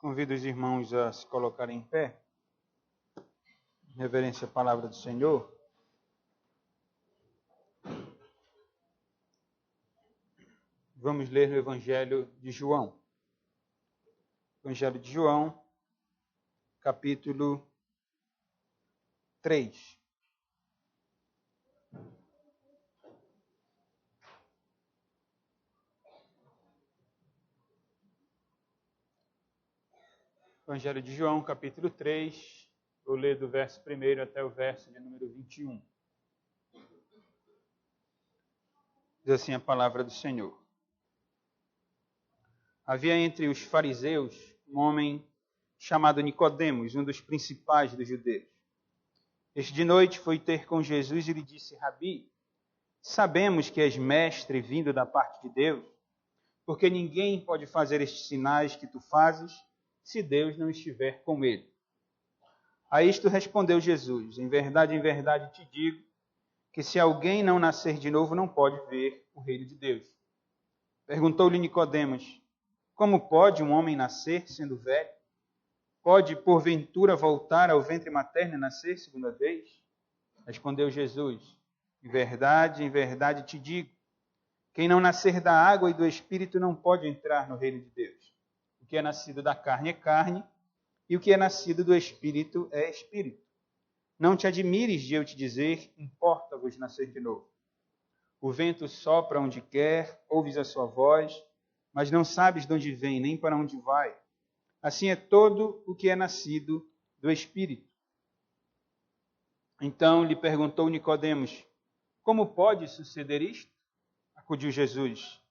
Convido os irmãos a se colocarem em pé, em reverência à palavra do Senhor. Vamos ler no Evangelho de João. Evangelho de João, capítulo 3. Evangelho de João, capítulo 3, vou ler do verso 1 até o verso de número 21. Diz assim a palavra do Senhor. Havia entre os fariseus um homem chamado Nicodemos, um dos principais dos judeus. Este de noite foi ter com Jesus e lhe disse: Rabi, sabemos que és mestre vindo da parte de Deus, porque ninguém pode fazer estes sinais que tu fazes se Deus não estiver com ele. A isto respondeu Jesus: em verdade te digo, que se alguém não nascer de novo, não pode ver o reino de Deus. Perguntou-lhe Nicodemos: como pode um homem nascer sendo velho? Pode, porventura, voltar ao ventre materno e nascer segunda vez? Respondeu Jesus: em verdade te digo, quem não nascer da água e do Espírito não pode entrar no reino de Deus. O que é nascido da carne é carne, e o que é nascido do Espírito é Espírito. Não te admires de eu te dizer, importa-vos nascer de novo. O vento sopra onde quer, ouves a sua voz, mas não sabes de onde vem, nem para onde vai. Assim é todo o que é nascido do Espírito. Então lhe perguntou Nicodemos: como pode suceder isto? Acudiu Jesus: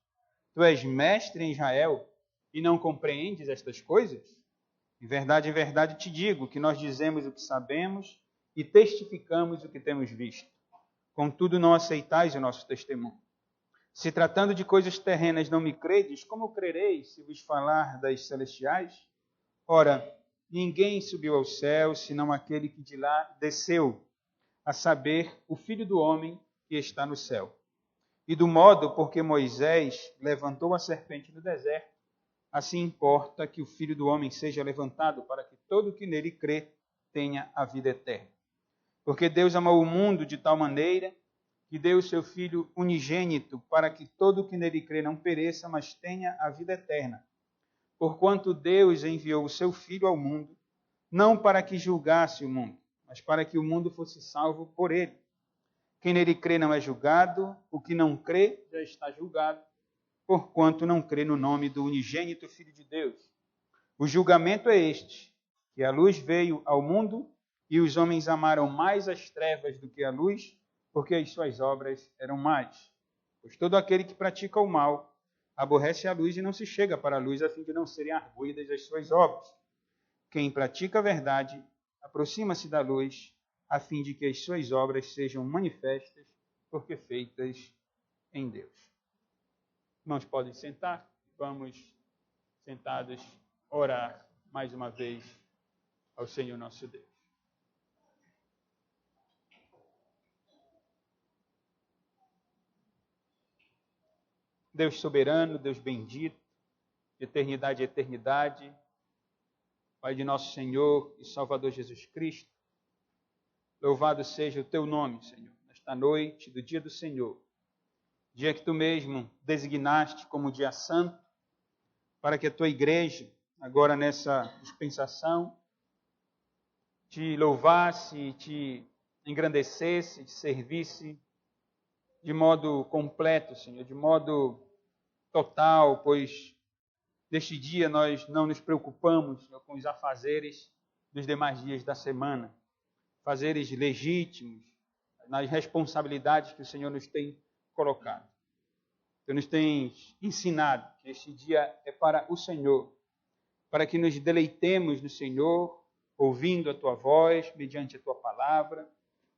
tu és mestre em Israel e não compreendes estas coisas? Em verdade te digo que nós dizemos o que sabemos e testificamos o que temos visto. Contudo, não aceitais o nosso testemunho. Se tratando de coisas terrenas não me credes, como crereis se vos falar das celestiais? Ora, ninguém subiu ao céu, senão aquele que de lá desceu, a saber, o Filho do Homem que está no céu. E do modo porque Moisés levantou a serpente no deserto, assim importa que o Filho do Homem seja levantado, para que todo o que nele crê tenha a vida eterna. Porque Deus amou o mundo de tal maneira que deu o seu Filho unigênito, para que todo o que nele crê não pereça, mas tenha a vida eterna. Porquanto Deus enviou o seu Filho ao mundo, não para que julgasse o mundo, mas para que o mundo fosse salvo por ele. Quem nele crê não é julgado, o que não crê já está julgado, porquanto não crê no nome do unigênito Filho de Deus. O julgamento é este, que a luz veio ao mundo, e os homens amaram mais as trevas do que a luz, porque as suas obras eram más. Pois todo aquele que pratica o mal aborrece a luz e não se chega para a luz, a fim de não serem arguidas as suas obras. Quem pratica a verdade aproxima-se da luz, a fim de que as suas obras sejam manifestas, porque feitas em Deus. Irmãos, podem sentar. Vamos, sentados, orar mais uma vez ao Senhor nosso Deus. Deus soberano, Deus bendito, de eternidade a eternidade, Pai de nosso Senhor e Salvador Jesus Cristo, louvado seja o teu nome, Senhor, nesta noite do dia do Senhor, dia que tu mesmo designaste como dia santo, para que a tua igreja, agora nessa dispensação, te louvasse, te engrandecesse, te servisse de modo completo, Senhor, de modo total, pois neste dia nós não nos preocupamos, Senhor, com os afazeres dos demais dias da semana, fazeres legítimos nas responsabilidades que o Senhor nos tem colocado. Tu nos tens ensinado que este dia é para o Senhor, para que nos deleitemos no Senhor, ouvindo a tua voz, mediante a tua palavra,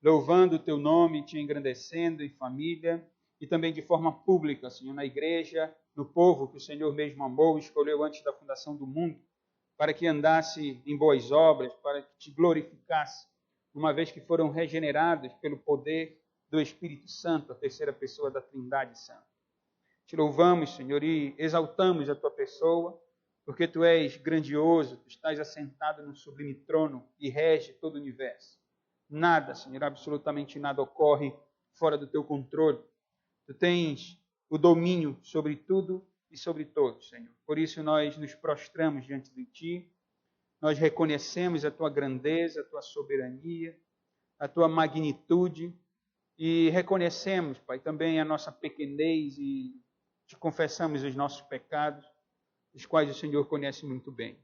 louvando o teu nome, te engrandecendo em família e também de forma pública, Senhor, na igreja, no povo que o Senhor mesmo amou e escolheu antes da fundação do mundo, para que andasse em boas obras, para que te glorificasse, uma vez que foram regenerados pelo poder do Espírito Santo, a terceira pessoa da Trindade Santa. Te louvamos, Senhor, e exaltamos a tua pessoa, porque tu és grandioso, tu estás assentado no sublime trono e rege todo o universo. Nada, Senhor, absolutamente nada ocorre fora do teu controle. Tu tens o domínio sobre tudo e sobre todos, Senhor. Por isso nós nos prostramos diante de Ti, nós reconhecemos a Tua grandeza, a Tua soberania, a Tua magnitude e reconhecemos, Pai, também a nossa pequenez e Te confessamos os nossos pecados, os quais o Senhor conhece muito bem.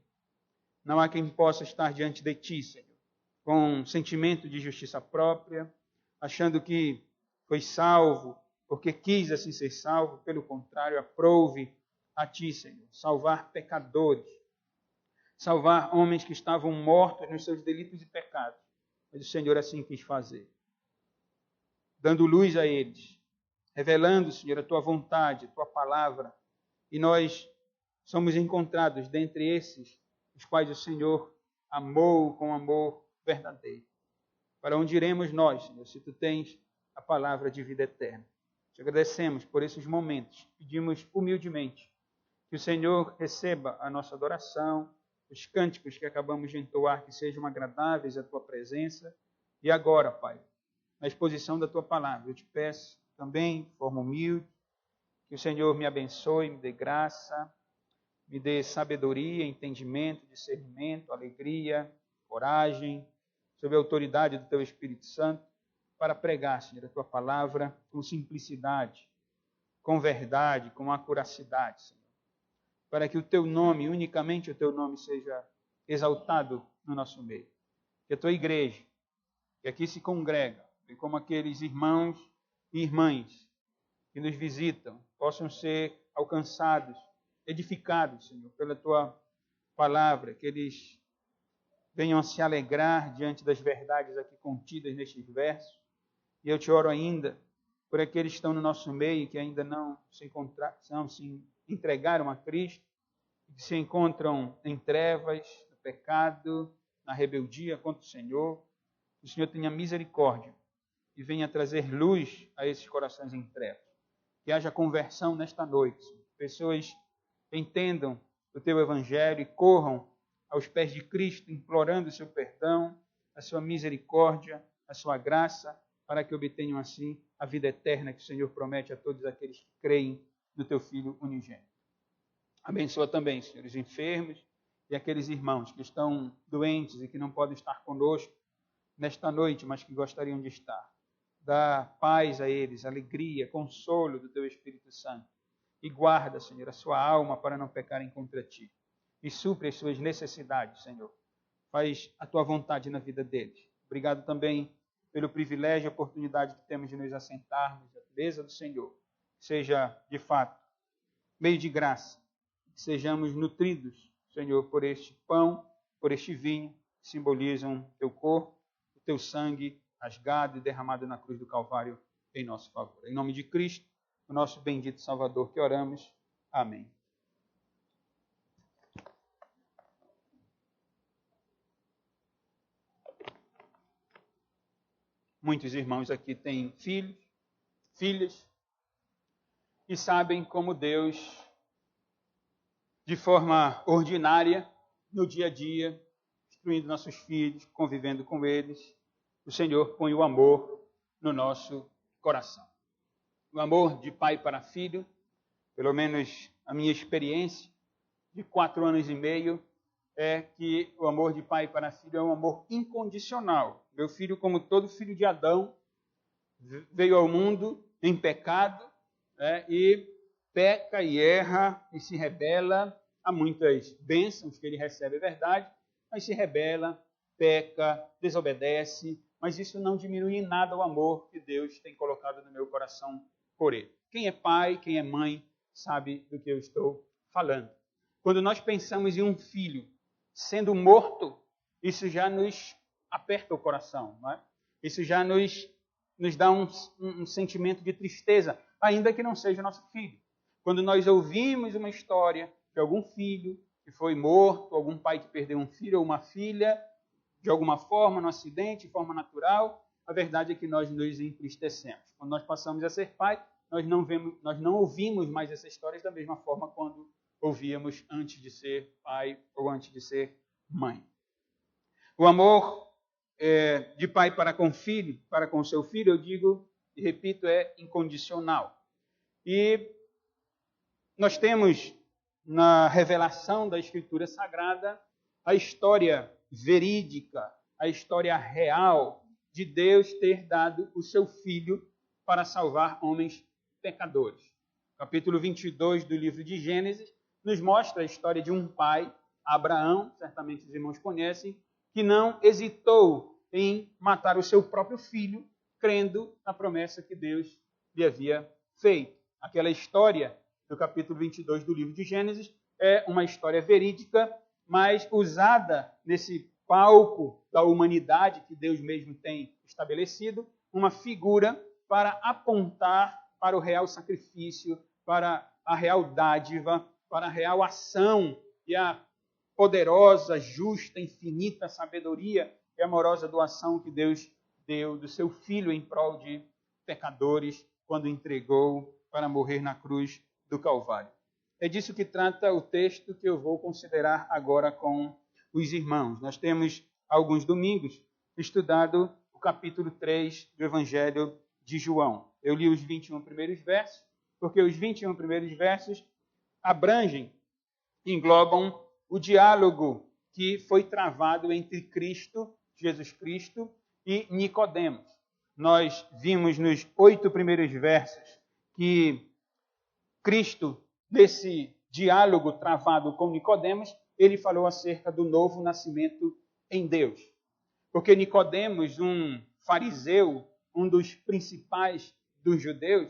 Não há quem possa estar diante de Ti, Senhor, com um sentimento de justiça própria, achando que foi salvo, porque quis assim ser salvo. Pelo contrário, aprove a Ti, Senhor, salvar pecadores, salvar homens que estavam mortos nos seus delitos e pecados. Mas o Senhor assim quis fazer, dando luz a eles, revelando, Senhor, a Tua vontade, a Tua palavra. E nós somos encontrados dentre esses, os quais o Senhor amou com amor verdadeiro. Para onde iremos nós, Senhor, se Tu tens a palavra de vida eterna? Te agradecemos por esses momentos. Pedimos humildemente que o Senhor receba a nossa adoração, os cânticos que acabamos de entoar, que sejam agradáveis à Tua presença. E agora, Pai, na exposição da Tua palavra, eu te peço também, de forma humilde, que o Senhor me abençoe, me dê graça, me dê sabedoria, entendimento, discernimento, alegria, coragem, sob a autoridade do Teu Espírito Santo, para pregar, Senhor, a Tua palavra com simplicidade, com verdade, com acuracidade, Senhor. Para que o Teu nome, unicamente o Teu nome, seja exaltado no nosso meio. Que a Tua igreja, que aqui se congrega, bem como aqueles irmãos e irmãs que nos visitam, possam ser alcançados, edificados, Senhor, pela Tua palavra, que eles venham a se alegrar diante das verdades aqui contidas nestes versos. E eu te oro ainda por aqueles que estão no nosso meio, que ainda não se entregaram a Cristo, que se encontram em trevas, no pecado, na rebeldia contra o Senhor. Que o Senhor tenha misericórdia e venha trazer luz a esses corações em trevas. Que haja conversão nesta noite. Pessoas entendam o Teu Evangelho e corram aos pés de Cristo, implorando o Seu perdão, a Sua misericórdia, a Sua graça, para que obtenham assim a vida eterna que o Senhor promete a todos aqueles que creem no Teu Filho unigênito. Abençoa também, Senhor, os enfermos e aqueles irmãos que estão doentes e que não podem estar conosco nesta noite, mas que gostariam de estar. Dá paz a eles, alegria, consolo do Teu Espírito Santo. E guarda, Senhor, a sua alma para não pecarem contra Ti. E supre as suas necessidades, Senhor. Faz a Tua vontade na vida deles. Obrigado também pelo privilégio e oportunidade que temos de nos assentarmos na mesa do Senhor. Seja, de fato, meio de graça. Que sejamos nutridos, Senhor, por este pão, por este vinho, que simbolizam Teu corpo, o Teu sangue rasgado e derramado na cruz do Calvário em nosso favor. Em nome de Cristo, o nosso bendito Salvador, que oramos. Amém. Muitos irmãos aqui têm filhos, filhas, e sabem como Deus, de forma ordinária, no dia a dia, instruindo nossos filhos, convivendo com eles, o Senhor põe o amor no nosso coração. O amor de pai para filho, pelo menos a minha experiência de 4 anos e meio, é que o amor de pai para filho é um amor incondicional. Meu filho, como todo filho de Adão, veio ao mundo em pecado, e peca e erra e se rebela. Há muitas bênçãos que ele recebe, é verdade, mas se rebela, peca, desobedece, mas isso não diminui em nada o amor que Deus tem colocado no meu coração por ele. Quem é pai, quem é mãe, sabe do que eu estou falando. Quando nós pensamos em um filho sendo morto, isso já nos aperta o coração, não é? Isso já nos dá um sentimento de tristeza, ainda que não seja nosso filho. Quando nós ouvimos uma história de algum filho que foi morto, algum pai que perdeu um filho ou uma filha, de alguma forma, no acidente, de forma natural, a verdade é que nós nos entristecemos. Quando nós passamos a ser pai, nós não ouvimos mais essas histórias da mesma forma quando ouvíamos antes de ser pai ou antes de ser mãe. O amor de pai para com filho, para com seu filho, eu digo e repito, é incondicional. E nós temos na revelação da Escritura Sagrada a história verídica, a história real de Deus ter dado o seu Filho para salvar homens pecadores. Capítulo 22 do livro de Gênesis nos mostra a história de um pai, Abraão, certamente os irmãos conhecem, que não hesitou em matar o seu próprio filho, crendo na promessa que Deus lhe havia feito. Aquela história do capítulo 22 do livro de Gênesis é uma história verídica, mas usada nesse palco da humanidade que Deus mesmo tem estabelecido, uma figura para apontar para o real sacrifício, para a real dádiva, para a real ação e a poderosa, justa, infinita sabedoria e amorosa doação que Deus deu do seu Filho em prol de pecadores, quando entregou para morrer na cruz do Calvário. É disso que trata o texto que eu vou considerar agora com os irmãos. Nós temos, há alguns domingos, estudado o capítulo 3 do Evangelho de João. Eu li os 21 primeiros versos, porque os 21 primeiros versos abrangem, englobam o diálogo que foi travado entre Cristo, Jesus Cristo, e Nicodemos. Nós vimos nos 8 primeiros versos que Cristo, nesse diálogo travado com Nicodemos, ele falou acerca do novo nascimento em Deus. Porque Nicodemos, um fariseu, um dos principais dos judeus,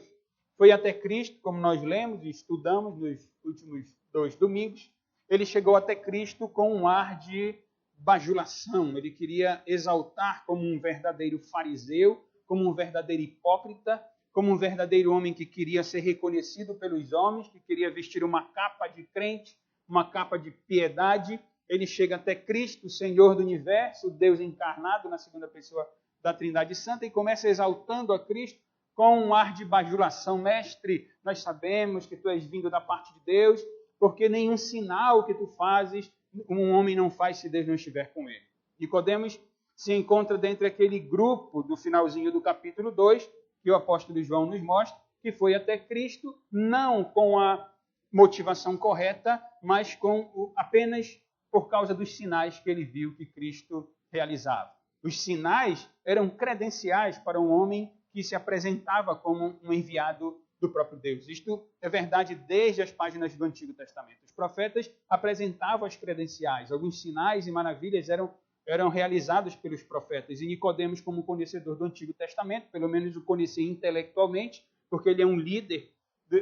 foi até Cristo, como nós lemos e estudamos nos últimos 2 domingos. Ele chegou até Cristo com um ar de bajulação. Ele queria exaltar como um verdadeiro fariseu, como um verdadeiro hipócrita, como um verdadeiro homem que queria ser reconhecido pelos homens, que queria vestir uma capa de crente, uma capa de piedade. Ele chega até Cristo, o Senhor do universo, Deus encarnado na segunda pessoa da Trindade Santa, e começa exaltando a Cristo com um ar de bajulação. Mestre, nós sabemos que tu és vindo da parte de Deus, porque nenhum sinal que tu fazes, um homem não faz se Deus não estiver com ele. Nicodemos se encontra dentro daquele grupo do finalzinho do capítulo 2, que o apóstolo João nos mostra, que foi até Cristo, não com a motivação correta, mas apenas por causa dos sinais que ele viu que Cristo realizava. Os sinais eram credenciais para um homem que se apresentava como um enviado do próprio Deus. Isto é verdade desde as páginas do Antigo Testamento. Os profetas apresentavam as credenciais. Alguns sinais e maravilhas eram realizados pelos profetas. E Nicodemos, como conhecedor do Antigo Testamento, pelo menos o conhecia intelectualmente, porque ele é um líder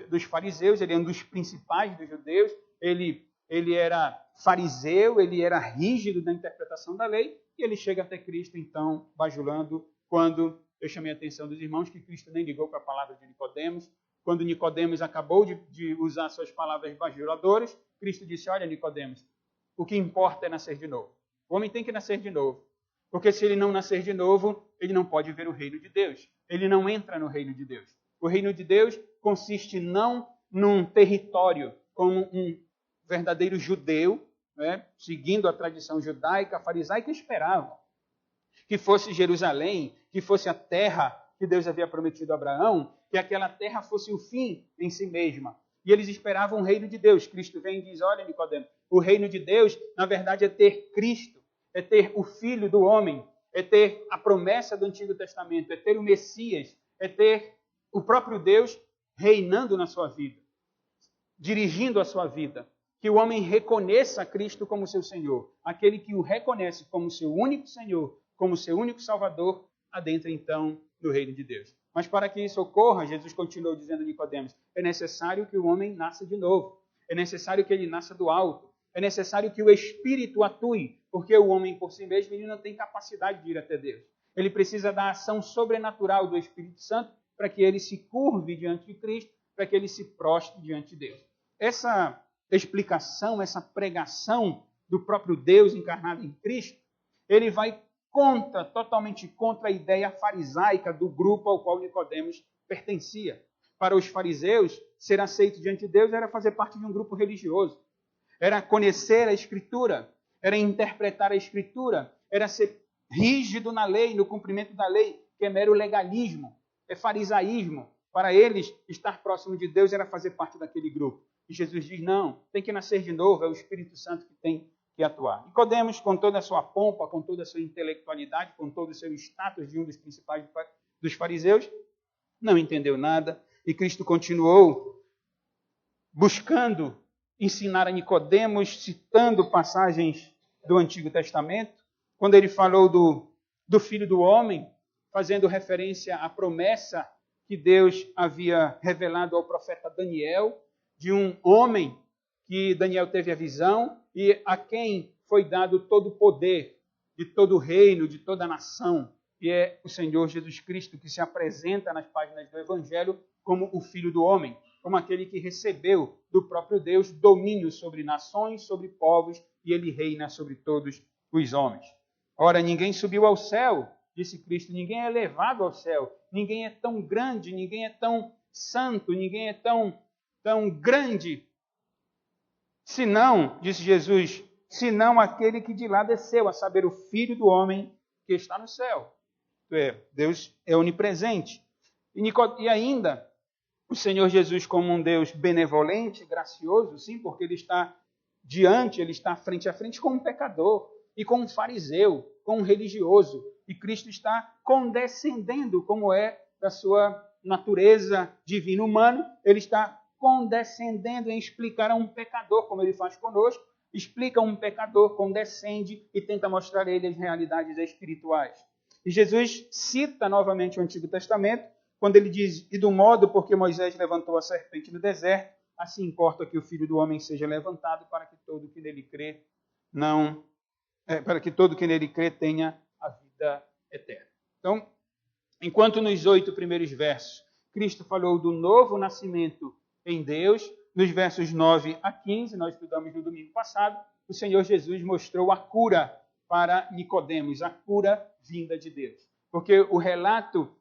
dos fariseus, ele é um dos principais dos judeus, ele era fariseu, ele era rígido na interpretação da lei, e ele chega até Cristo, então, bajulando, quando eu chamei a atenção dos irmãos que Cristo nem ligou para a palavra de Nicodemos. Quando Nicodemos acabou de usar suas palavras bajuladoras, Cristo disse: olha, Nicodemos, o que importa é nascer de novo. O homem tem que nascer de novo. Porque se ele não nascer de novo, ele não pode ver o reino de Deus. Ele não entra no reino de Deus. O reino de Deus consiste não num território como um verdadeiro judeu, né, seguindo a tradição judaica, farisaica, esperavam que fosse Jerusalém, que fosse a terra que Deus havia prometido a Abraão, que aquela terra fosse o fim em si mesma. E eles esperavam o reino de Deus. Cristo vem e diz: olha, Nicodemo, o reino de Deus, na verdade, é ter Cristo, é ter o Filho do homem, é ter a promessa do Antigo Testamento, é ter o Messias, é ter o próprio Deus reinando na sua vida, dirigindo a sua vida. Que o homem reconheça Cristo como seu Senhor. Aquele que o reconhece como seu único Senhor, como seu único Salvador, adentra então no reino de Deus. Mas para que isso ocorra, Jesus continuou dizendo a Nicodemos: é necessário que o homem nasça de novo. É necessário que ele nasça do alto. É necessário que o Espírito atue, porque o homem por si mesmo ele não tem capacidade de ir até Deus. Ele precisa da ação sobrenatural do Espírito Santo para que ele se curve diante de Cristo, para que ele se prostre diante de Deus. Essa explicação, essa pregação do próprio Deus encarnado em Cristo, ele vai totalmente contra a ideia farisaica do grupo ao qual Nicodemos pertencia. para os fariseus, ser aceito diante de Deus era fazer parte de um grupo religioso. Era conhecer a Escritura, era interpretar a Escritura, era ser rígido na lei, no cumprimento da lei, que é mero legalismo, é farisaísmo. Para eles, estar próximo de Deus era fazer parte daquele grupo. E Jesus diz, não, tem que nascer de novo, é o Espírito Santo que tem que atuar. Nicodemos, com toda a sua pompa, com toda a sua intelectualidade, com todo o seu status de um dos principais dos fariseus, não entendeu nada. E Cristo continuou buscando ensinar a Nicodemos, citando passagens do Antigo Testamento, quando ele falou do Filho do Homem, fazendo referência à promessa que Deus havia revelado ao profeta Daniel, de um homem que Daniel teve a visão e a quem foi dado todo o poder de todo o reino, de toda a nação. E é o Senhor Jesus Cristo que se apresenta nas páginas do Evangelho como o Filho do Homem, como aquele que recebeu do próprio Deus domínio sobre nações, sobre povos, e ele reina sobre todos os homens. Ora, ninguém subiu ao céu, disse Cristo, ninguém é elevado ao céu, ninguém é tão grande, ninguém é tão santo, ninguém é tão grande, senão, disse Jesus, senão aquele que de lá desceu, a saber, o Filho do Homem que está no céu. Deus é onipresente. E ainda, o Senhor Jesus como um Deus benevolente, gracioso, sim, porque ele está frente a frente com um pecador e com um fariseu, com um religioso. E Cristo está condescendendo, como é da sua natureza divina humana, ele está condescendendo em explicar a um pecador, como ele faz conosco, explica a um pecador, condescende e tenta mostrar a ele as realidades espirituais. E Jesus cita novamente o Antigo Testamento, quando ele diz, e do modo porque Moisés levantou a serpente no deserto, assim importa que o Filho do Homem seja levantado para que todo que nele crê tenha a vida eterna. Então, enquanto nos 8 primeiros versos Cristo falou do novo nascimento em Deus, nos versos 9 a 15, nós estudamos no domingo passado, o Senhor Jesus mostrou a cura para Nicodemos, a cura vinda de Deus. Porque o relato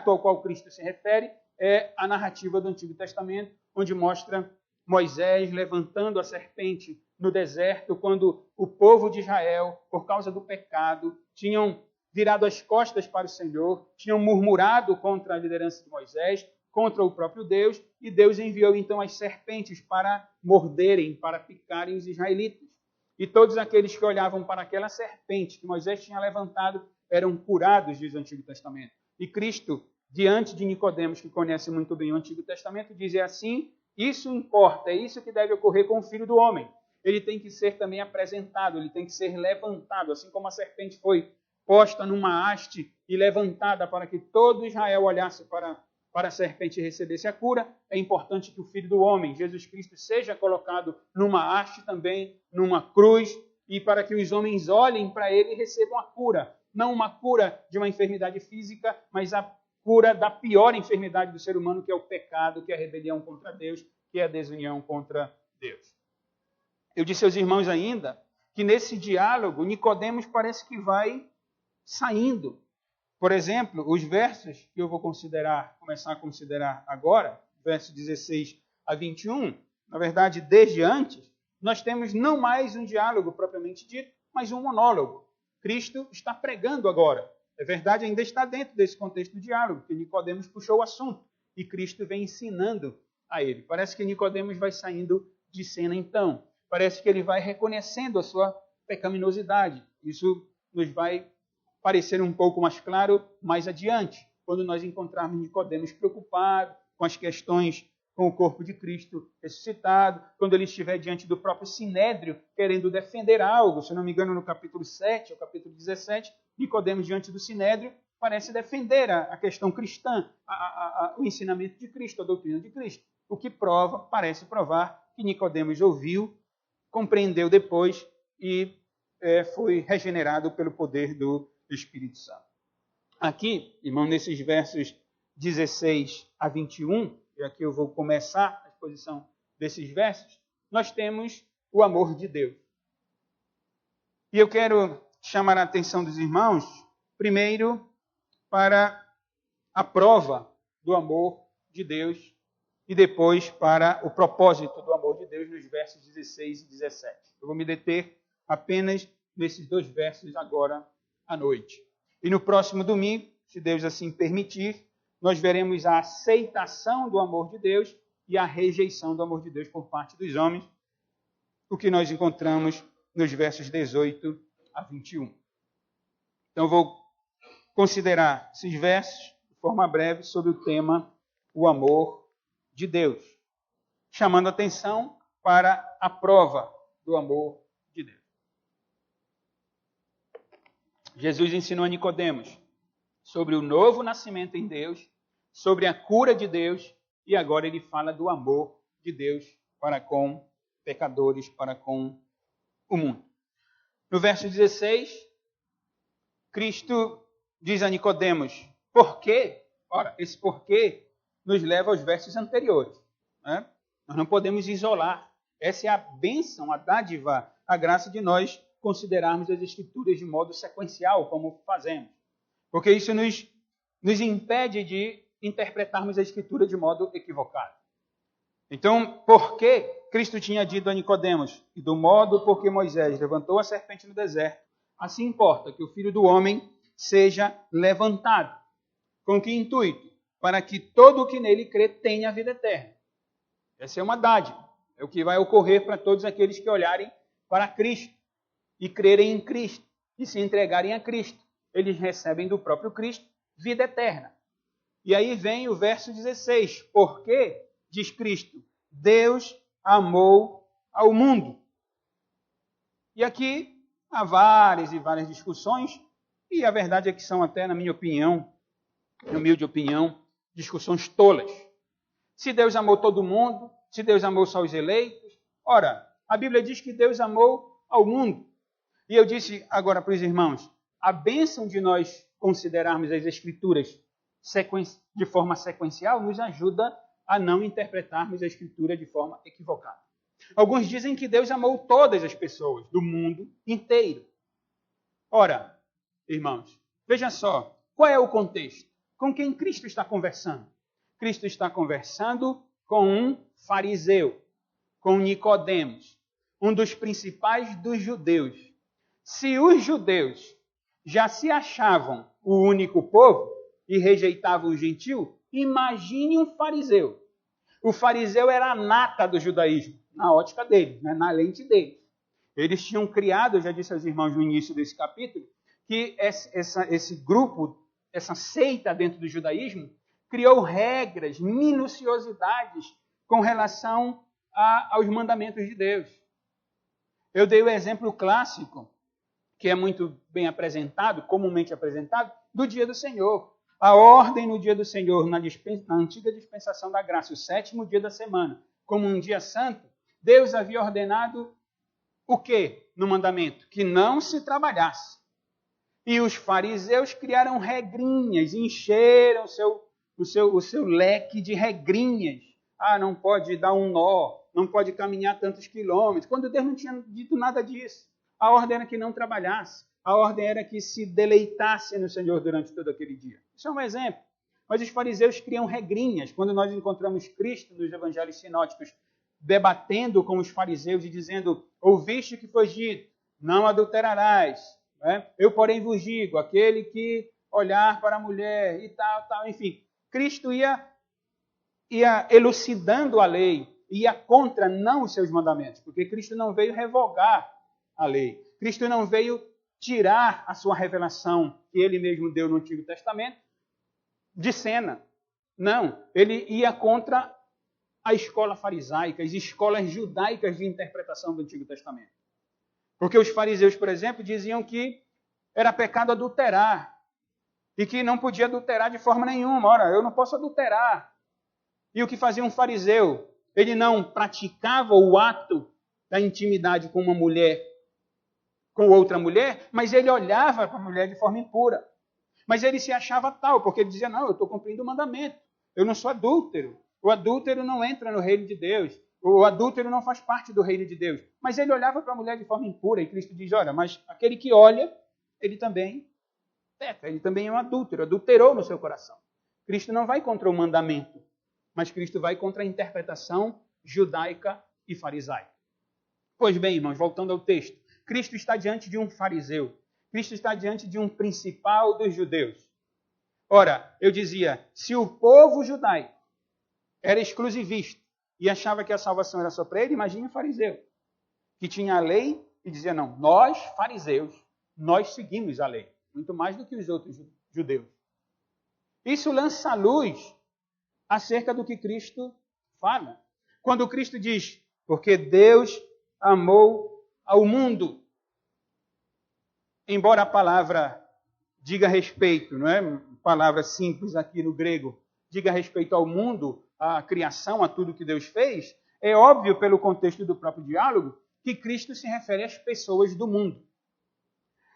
ao qual Cristo se refere é a narrativa do Antigo Testamento, onde mostra Moisés levantando a serpente no deserto, quando o povo de Israel, por causa do pecado, tinham virado as costas para o Senhor, tinham murmurado contra a liderança de Moisés, contra o próprio Deus, e Deus enviou então as serpentes para morderem, para picarem os israelitas. E todos aqueles que olhavam para aquela serpente que Moisés tinha levantado eram curados, diz o Antigo Testamento. E Cristo, diante de Nicodemos, que conhece muito bem o Antigo Testamento, diz assim, isso importa, é isso que deve ocorrer com o Filho do Homem. Ele tem que ser também apresentado, ele tem que ser levantado, assim como a serpente foi posta numa haste e levantada para que todo Israel olhasse para a serpente e recebesse a cura, é importante que o Filho do Homem, Jesus Cristo, seja colocado numa haste também, numa cruz, e para que os homens olhem para ele e recebam a cura. Não uma cura de uma enfermidade física, mas a cura da pior enfermidade do ser humano, que é o pecado, que é a rebelião contra Deus, que é a desunião contra Deus. Eu disse aos irmãos ainda que nesse diálogo, Nicodemos parece que vai saindo. Por exemplo, os versos que eu vou começar a considerar agora, versos 16 a 21, na verdade, desde antes, nós temos não mais um diálogo propriamente dito, mas um monólogo. Cristo está pregando agora. É verdade, ainda está dentro desse contexto do diálogo, que Nicodemos puxou o assunto e Cristo vem ensinando a ele. Parece que Nicodemos vai saindo de cena então. Parece que ele vai reconhecendo a sua pecaminosidade. Isso nos vai parecer um pouco mais claro mais adiante, quando nós encontrarmos Nicodemos preocupado com as questões com o corpo de Cristo ressuscitado, quando ele estiver diante do próprio Sinédrio, querendo defender algo, se não me engano, no capítulo 7 ou capítulo 17, Nicodemos diante do Sinédrio parece defender a questão cristã, o ensinamento de Cristo, a doutrina de Cristo, o que parece provar que Nicodemos ouviu, compreendeu depois e foi regenerado pelo poder do Espírito Santo. Aqui, irmão, nesses versos 16 a 21, e aqui eu vou começar a exposição desses versos, nós temos o amor de Deus. E eu quero chamar a atenção dos irmãos, primeiro, para a prova do amor de Deus e depois para o propósito do amor de Deus nos versos 16 e 17. Eu vou me deter apenas nesses 2 versos agora à noite. E no próximo domingo, se Deus assim permitir, nós veremos a aceitação do amor de Deus e a rejeição do amor de Deus por parte dos homens, o que nós encontramos nos versos 18 a 21. Então, eu vou considerar esses versos de forma breve sobre o tema o amor de Deus, chamando atenção para a prova do amor de Deus. Jesus ensinou a Nicodemos sobre o novo nascimento em Deus, sobre a cura de Deus, e agora ele fala do amor de Deus para com pecadores, para com o mundo. No verso 16, Cristo diz a Nicodemos, por quê? Ora, esse porquê nos leva aos versos anteriores. Né? Nós não podemos isolar. Essa é a bênção, a dádiva, a graça de nós considerarmos as Escrituras de modo sequencial, como fazemos. Porque isso nos impede de interpretarmos a Escritura de modo equivocado. Então, por que Cristo tinha dito a Nicodemos, e do modo por que Moisés levantou a serpente no deserto, assim importa que o Filho do Homem seja levantado. Com que intuito? Para que todo o que nele crê tenha a vida eterna. Essa é uma dádiva. É o que vai ocorrer para todos aqueles que olharem para Cristo e crerem em Cristo e se entregarem a Cristo. Eles recebem do próprio Cristo vida eterna. E aí vem o verso 16. Porque, diz Cristo, Deus amou ao mundo. E aqui há várias e várias discussões, e a verdade é que são até, na minha opinião, minha humilde opinião, discussões tolas. Se Deus amou todo mundo, se Deus amou só os eleitos. Ora, a Bíblia diz que Deus amou ao mundo. E eu disse agora para os irmãos, a bênção de nós considerarmos as Escrituras de forma sequencial nos ajuda a não interpretarmos a Escritura de forma equivocada. Alguns dizem que Deus amou todas as pessoas do mundo inteiro. Ora, irmãos, veja só, qual é o contexto? Com quem Cristo está conversando? Cristo está conversando com um fariseu, com Nicodemos, um dos principais dos judeus. Se os judeus já se achavam o único povo e rejeitavam o gentil, imagine um fariseu. O fariseu era a nata do judaísmo, na ótica dele, né, na lente dele. Eles tinham criado, eu já disse aos irmãos no início desse capítulo, que esse grupo, essa seita dentro do judaísmo, criou regras, minuciosidades com relação aos mandamentos de Deus. Eu dei o exemplo clássico, que é muito bem apresentado, comumente apresentado, do dia do Senhor. A ordem no dia do Senhor, na antiga dispensação da graça, o 7º dia da semana, como um dia santo, Deus havia ordenado o quê no mandamento? Que não se trabalhasse. E os fariseus criaram regrinhas, encheram o seu leque de regrinhas. Não pode dar um nó, não pode caminhar tantos quilômetros, quando Deus não tinha dito nada disso. A ordem era que não trabalhasse. A ordem era que se deleitasse no Senhor durante todo aquele dia. Isso é um exemplo. Mas os fariseus criam regrinhas. Quando nós encontramos Cristo nos evangelhos sinóticos debatendo com os fariseus e dizendo, ouviste que foi dito, não adulterarás. Né? Eu, porém, vos digo, aquele que olhar para a mulher e tal. Enfim, Cristo ia elucidando a lei, ia contra não os seus mandamentos, porque Cristo não veio revogar a lei. Cristo não veio tirar a sua revelação que ele mesmo deu no Antigo Testamento de cena. Não, ele ia contra a escola farisaica, as escolas judaicas de interpretação do Antigo Testamento. Porque os fariseus, por exemplo, diziam que era pecado adulterar e que não podia adulterar de forma nenhuma. Ora, eu não posso adulterar. E o que fazia um fariseu? Ele não praticava o ato da intimidade com uma mulher, com outra mulher, mas ele olhava para a mulher de forma impura. Mas ele se achava tal, porque ele dizia, não, eu estou cumprindo o mandamento. Eu não sou adúltero. O adúltero não entra no reino de Deus. O adúltero não faz parte do reino de Deus. Mas ele olhava para a mulher de forma impura. E Cristo diz, olha, mas aquele que olha, ele também peca. Ele também é um adúltero. Adulterou no seu coração. Cristo não vai contra o mandamento, mas Cristo vai contra a interpretação judaica e farisaica. Pois bem, irmãos, voltando ao texto, Cristo está diante de um fariseu. Cristo está diante de um principal dos judeus. Ora, eu dizia, se o povo judaico era exclusivista e achava que a salvação era só para ele, imagine o fariseu, que tinha a lei e dizia, não, nós, fariseus, nós seguimos a lei, muito mais do que os outros judeus. Isso lança luz acerca do que Cristo fala. Quando Cristo diz, porque Deus amou ao mundo. Embora a palavra diga respeito, não é? Palavra simples aqui no grego, diga respeito ao mundo, à criação, a tudo que Deus fez, é óbvio pelo contexto do próprio diálogo que Cristo se refere às pessoas do mundo.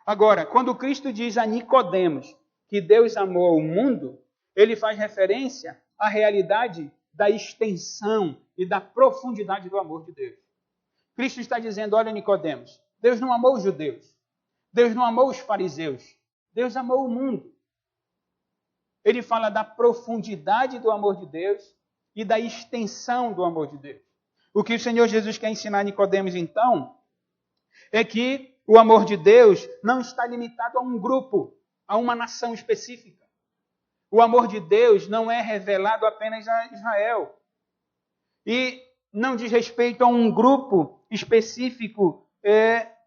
Agora, quando Cristo diz a Nicodemos que Deus amou ao mundo, ele faz referência à realidade da extensão e da profundidade do amor de Deus. Cristo está dizendo, olha Nicodemos, Deus não amou os judeus, Deus não amou os fariseus, Deus amou o mundo. Ele fala da profundidade do amor de Deus e da extensão do amor de Deus. O que o Senhor Jesus quer ensinar a Nicodemos, então, é que o amor de Deus não está limitado a um grupo, a uma nação específica. O amor de Deus não é revelado apenas a Israel. E não diz respeito a um grupo específico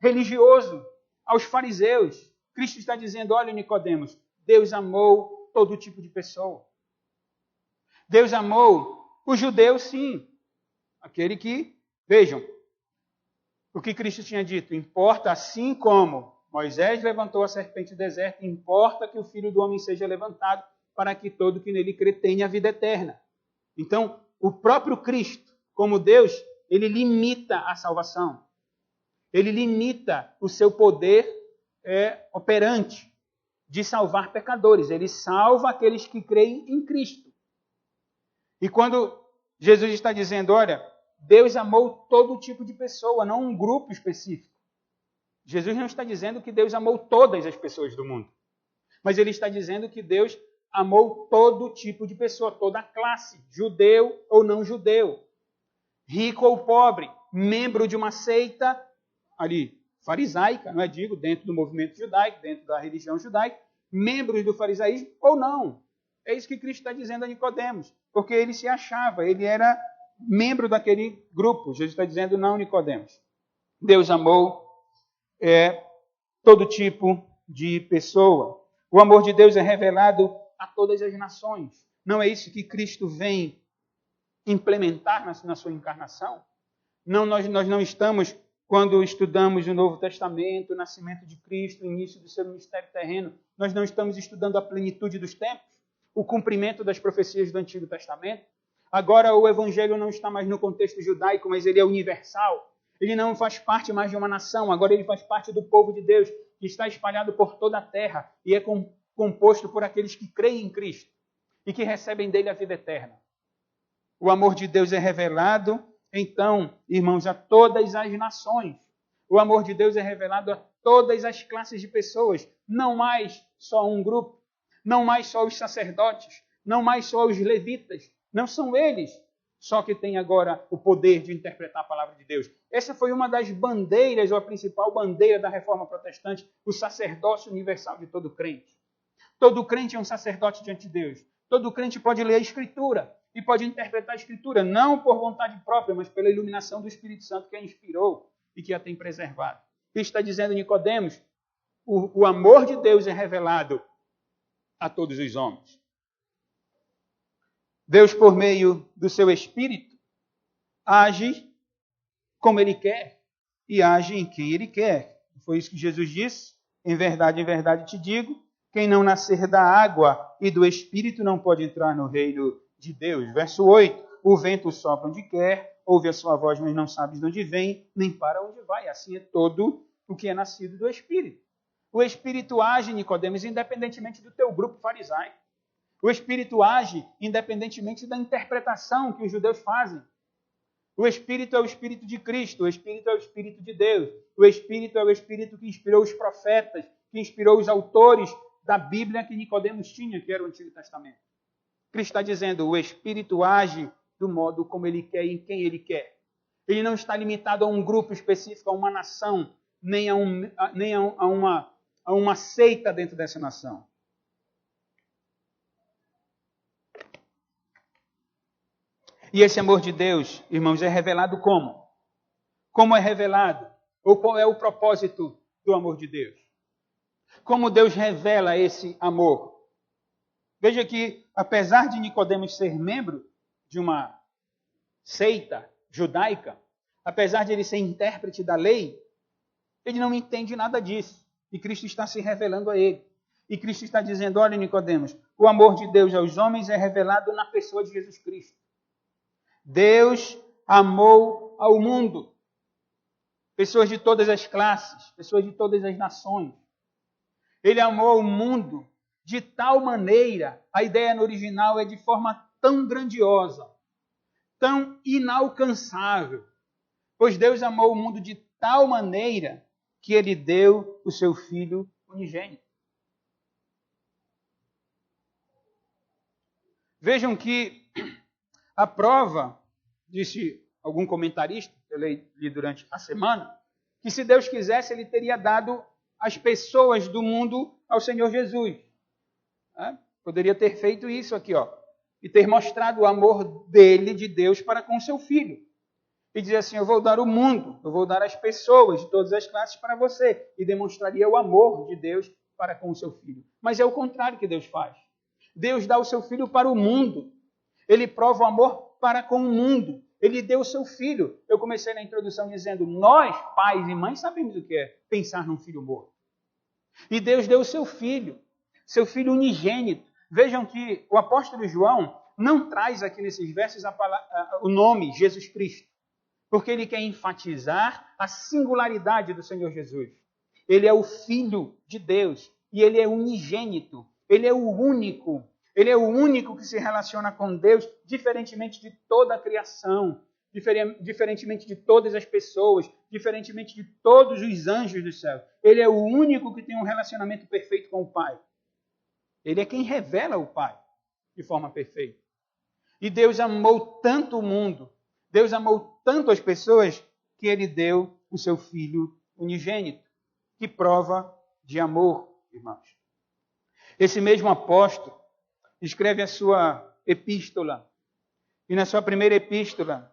religioso, aos fariseus. Cristo está dizendo, olha Nicodemos, Deus amou todo tipo de pessoa. Deus amou os judeus, sim. Aquele que, vejam, o que Cristo tinha dito, importa assim como Moisés levantou a serpente do deserto, importa que o Filho do Homem seja levantado para que todo que nele crê tenha a vida eterna. Então, o próprio Cristo, como Deus, ele limita a salvação. Ele limita o seu poder operante de salvar pecadores. Ele salva aqueles que creem em Cristo. E quando Jesus está dizendo, olha, Deus amou todo tipo de pessoa, não um grupo específico. Jesus não está dizendo que Deus amou todas as pessoas do mundo. Mas ele está dizendo que Deus amou todo tipo de pessoa, toda a classe, judeu ou não judeu, rico ou pobre, membro de uma seita ali, farisaica, não é? Digo, dentro do movimento judaico, dentro da religião judaica, membros do farisaísmo ou não. É isso que Cristo está dizendo a Nicodemos, porque ele se achava, ele era membro daquele grupo. Jesus está dizendo, não, Nicodemos. Deus amou todo tipo de pessoa. O amor de Deus é revelado a todas as nações. Não é isso que Cristo vem implementar na sua encarnação? Não, nós não estamos, quando estudamos o Novo Testamento, o nascimento de Cristo, o início do seu ministério terreno, nós não estamos estudando a plenitude dos tempos, o cumprimento das profecias do Antigo Testamento. Agora o Evangelho não está mais no contexto judaico, mas ele é universal. Ele não faz parte mais de uma nação, agora ele faz parte do povo de Deus, que está espalhado por toda a terra e é composto por aqueles que creem em Cristo e que recebem dele a vida eterna. O amor de Deus é revelado, então, irmãos, a todas as nações. O amor de Deus é revelado a todas as classes de pessoas, não mais só um grupo, não mais só os sacerdotes, não mais só os levitas, não são eles só que têm agora o poder de interpretar a palavra de Deus. Essa foi uma das bandeiras, ou a principal bandeira da Reforma Protestante, o sacerdócio universal de todo crente. Todo crente é um sacerdote diante de Deus. Todo crente pode ler a Escritura e pode interpretar a Escritura, não por vontade própria, mas pela iluminação do Espírito Santo que a inspirou e que a tem preservado. Cristo está dizendo a Nicodemos, o amor de Deus é revelado a todos os homens. Deus, por meio do seu Espírito, age como Ele quer e age em quem Ele quer. Foi isso que Jesus disse. Em verdade te digo, quem não nascer da água e do Espírito não pode entrar no reino de Deus. Verso 8. O vento sopra onde quer, ouve a sua voz, mas não sabes de onde vem, nem para onde vai. Assim é todo o que é nascido do Espírito. O Espírito age, Nicodemos, independentemente do teu grupo farisaico. O Espírito age independentemente da interpretação que os judeus fazem. O Espírito é o Espírito de Cristo, o Espírito é o Espírito de Deus. O Espírito é o Espírito que inspirou os profetas, que inspirou os autores da Bíblia que Nicodemos tinha, que era o Antigo Testamento. Cristo está dizendo, o Espírito age do modo como Ele quer e em quem Ele quer. Ele não está limitado a um grupo específico, a uma nação, nem a uma seita dentro dessa nação. E esse amor de Deus, irmãos, é revelado como? Como é revelado? Ou qual é o propósito do amor de Deus? Como Deus revela esse amor? Veja que, apesar de Nicodemos ser membro de uma seita judaica, apesar de ele ser intérprete da lei, ele não entende nada disso. E Cristo está se revelando a ele. E Cristo está dizendo, olha, Nicodemos, o amor de Deus aos homens é revelado na pessoa de Jesus Cristo. Deus amou ao mundo. Pessoas de todas as classes, pessoas de todas as nações. Ele amou ao mundo de tal maneira, a ideia no original é de forma tão grandiosa, tão inalcançável. Pois Deus amou o mundo de tal maneira que Ele deu o seu Filho unigênito. Vejam que a prova, disse algum comentarista, que eu li durante a semana, que se Deus quisesse, Ele teria dado as pessoas do mundo ao Senhor Jesus. Poderia ter feito isso aqui, e ter mostrado o amor dele, de Deus, para com o seu Filho. E dizer assim, eu vou dar o mundo, eu vou dar as pessoas de todas as classes para você. E demonstraria o amor de Deus para com o seu Filho. Mas é o contrário que Deus faz. Deus dá o seu Filho para o mundo. Ele prova o amor para com o mundo. Ele deu o seu Filho. Eu comecei na introdução dizendo, nós, pais e mães, sabemos o que é pensar num filho morto. E Deus deu o seu Filho unigênito. Vejam que o apóstolo João não traz aqui nesses versos o nome Jesus Cristo, porque ele quer enfatizar a singularidade do Senhor Jesus. Ele é o Filho de Deus e ele é unigênito. Ele é o único. Ele é o único que se relaciona com Deus, diferentemente de toda a criação, diferentemente de todas as pessoas, diferentemente de todos os anjos do céu. Ele é o único que tem um relacionamento perfeito com o Pai. Ele é quem revela o Pai de forma perfeita. E Deus amou tanto o mundo, Deus amou tanto as pessoas, que Ele deu o seu Filho unigênito. Que prova de amor, irmãos. Esse mesmo apóstolo escreve a sua epístola. E na sua primeira epístola,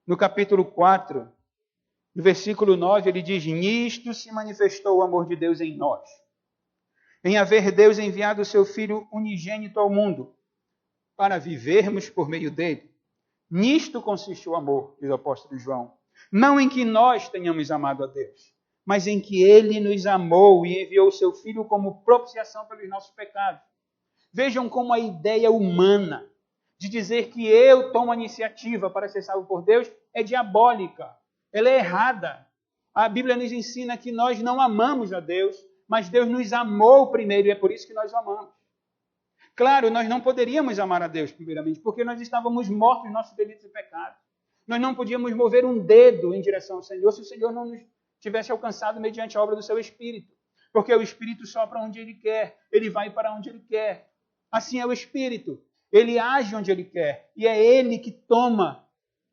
no capítulo 4, no versículo 9, ele diz, nisto se manifestou o amor de Deus em nós, em haver Deus enviado o seu Filho unigênito ao mundo, para vivermos por meio dele. Nisto consiste o amor, diz o apóstolo João. Não em que nós tenhamos amado a Deus, mas em que Ele nos amou e enviou o seu Filho como propiciação pelos nossos pecados. Vejam como a ideia humana de dizer que eu tomo a iniciativa para ser salvo por Deus é diabólica. Ela é errada. A Bíblia nos ensina que nós não amamos a Deus, mas Deus nos amou primeiro e é por isso que nós o amamos. Claro, nós não poderíamos amar a Deus primeiramente, porque nós estávamos mortos em nossos delitos e pecados. Nós não podíamos mover um dedo em direção ao Senhor se o Senhor não nos tivesse alcançado mediante a obra do seu Espírito. Porque o Espírito sopra onde Ele quer, Ele vai para onde Ele quer. Assim é o Espírito. Ele age onde Ele quer. E é Ele que toma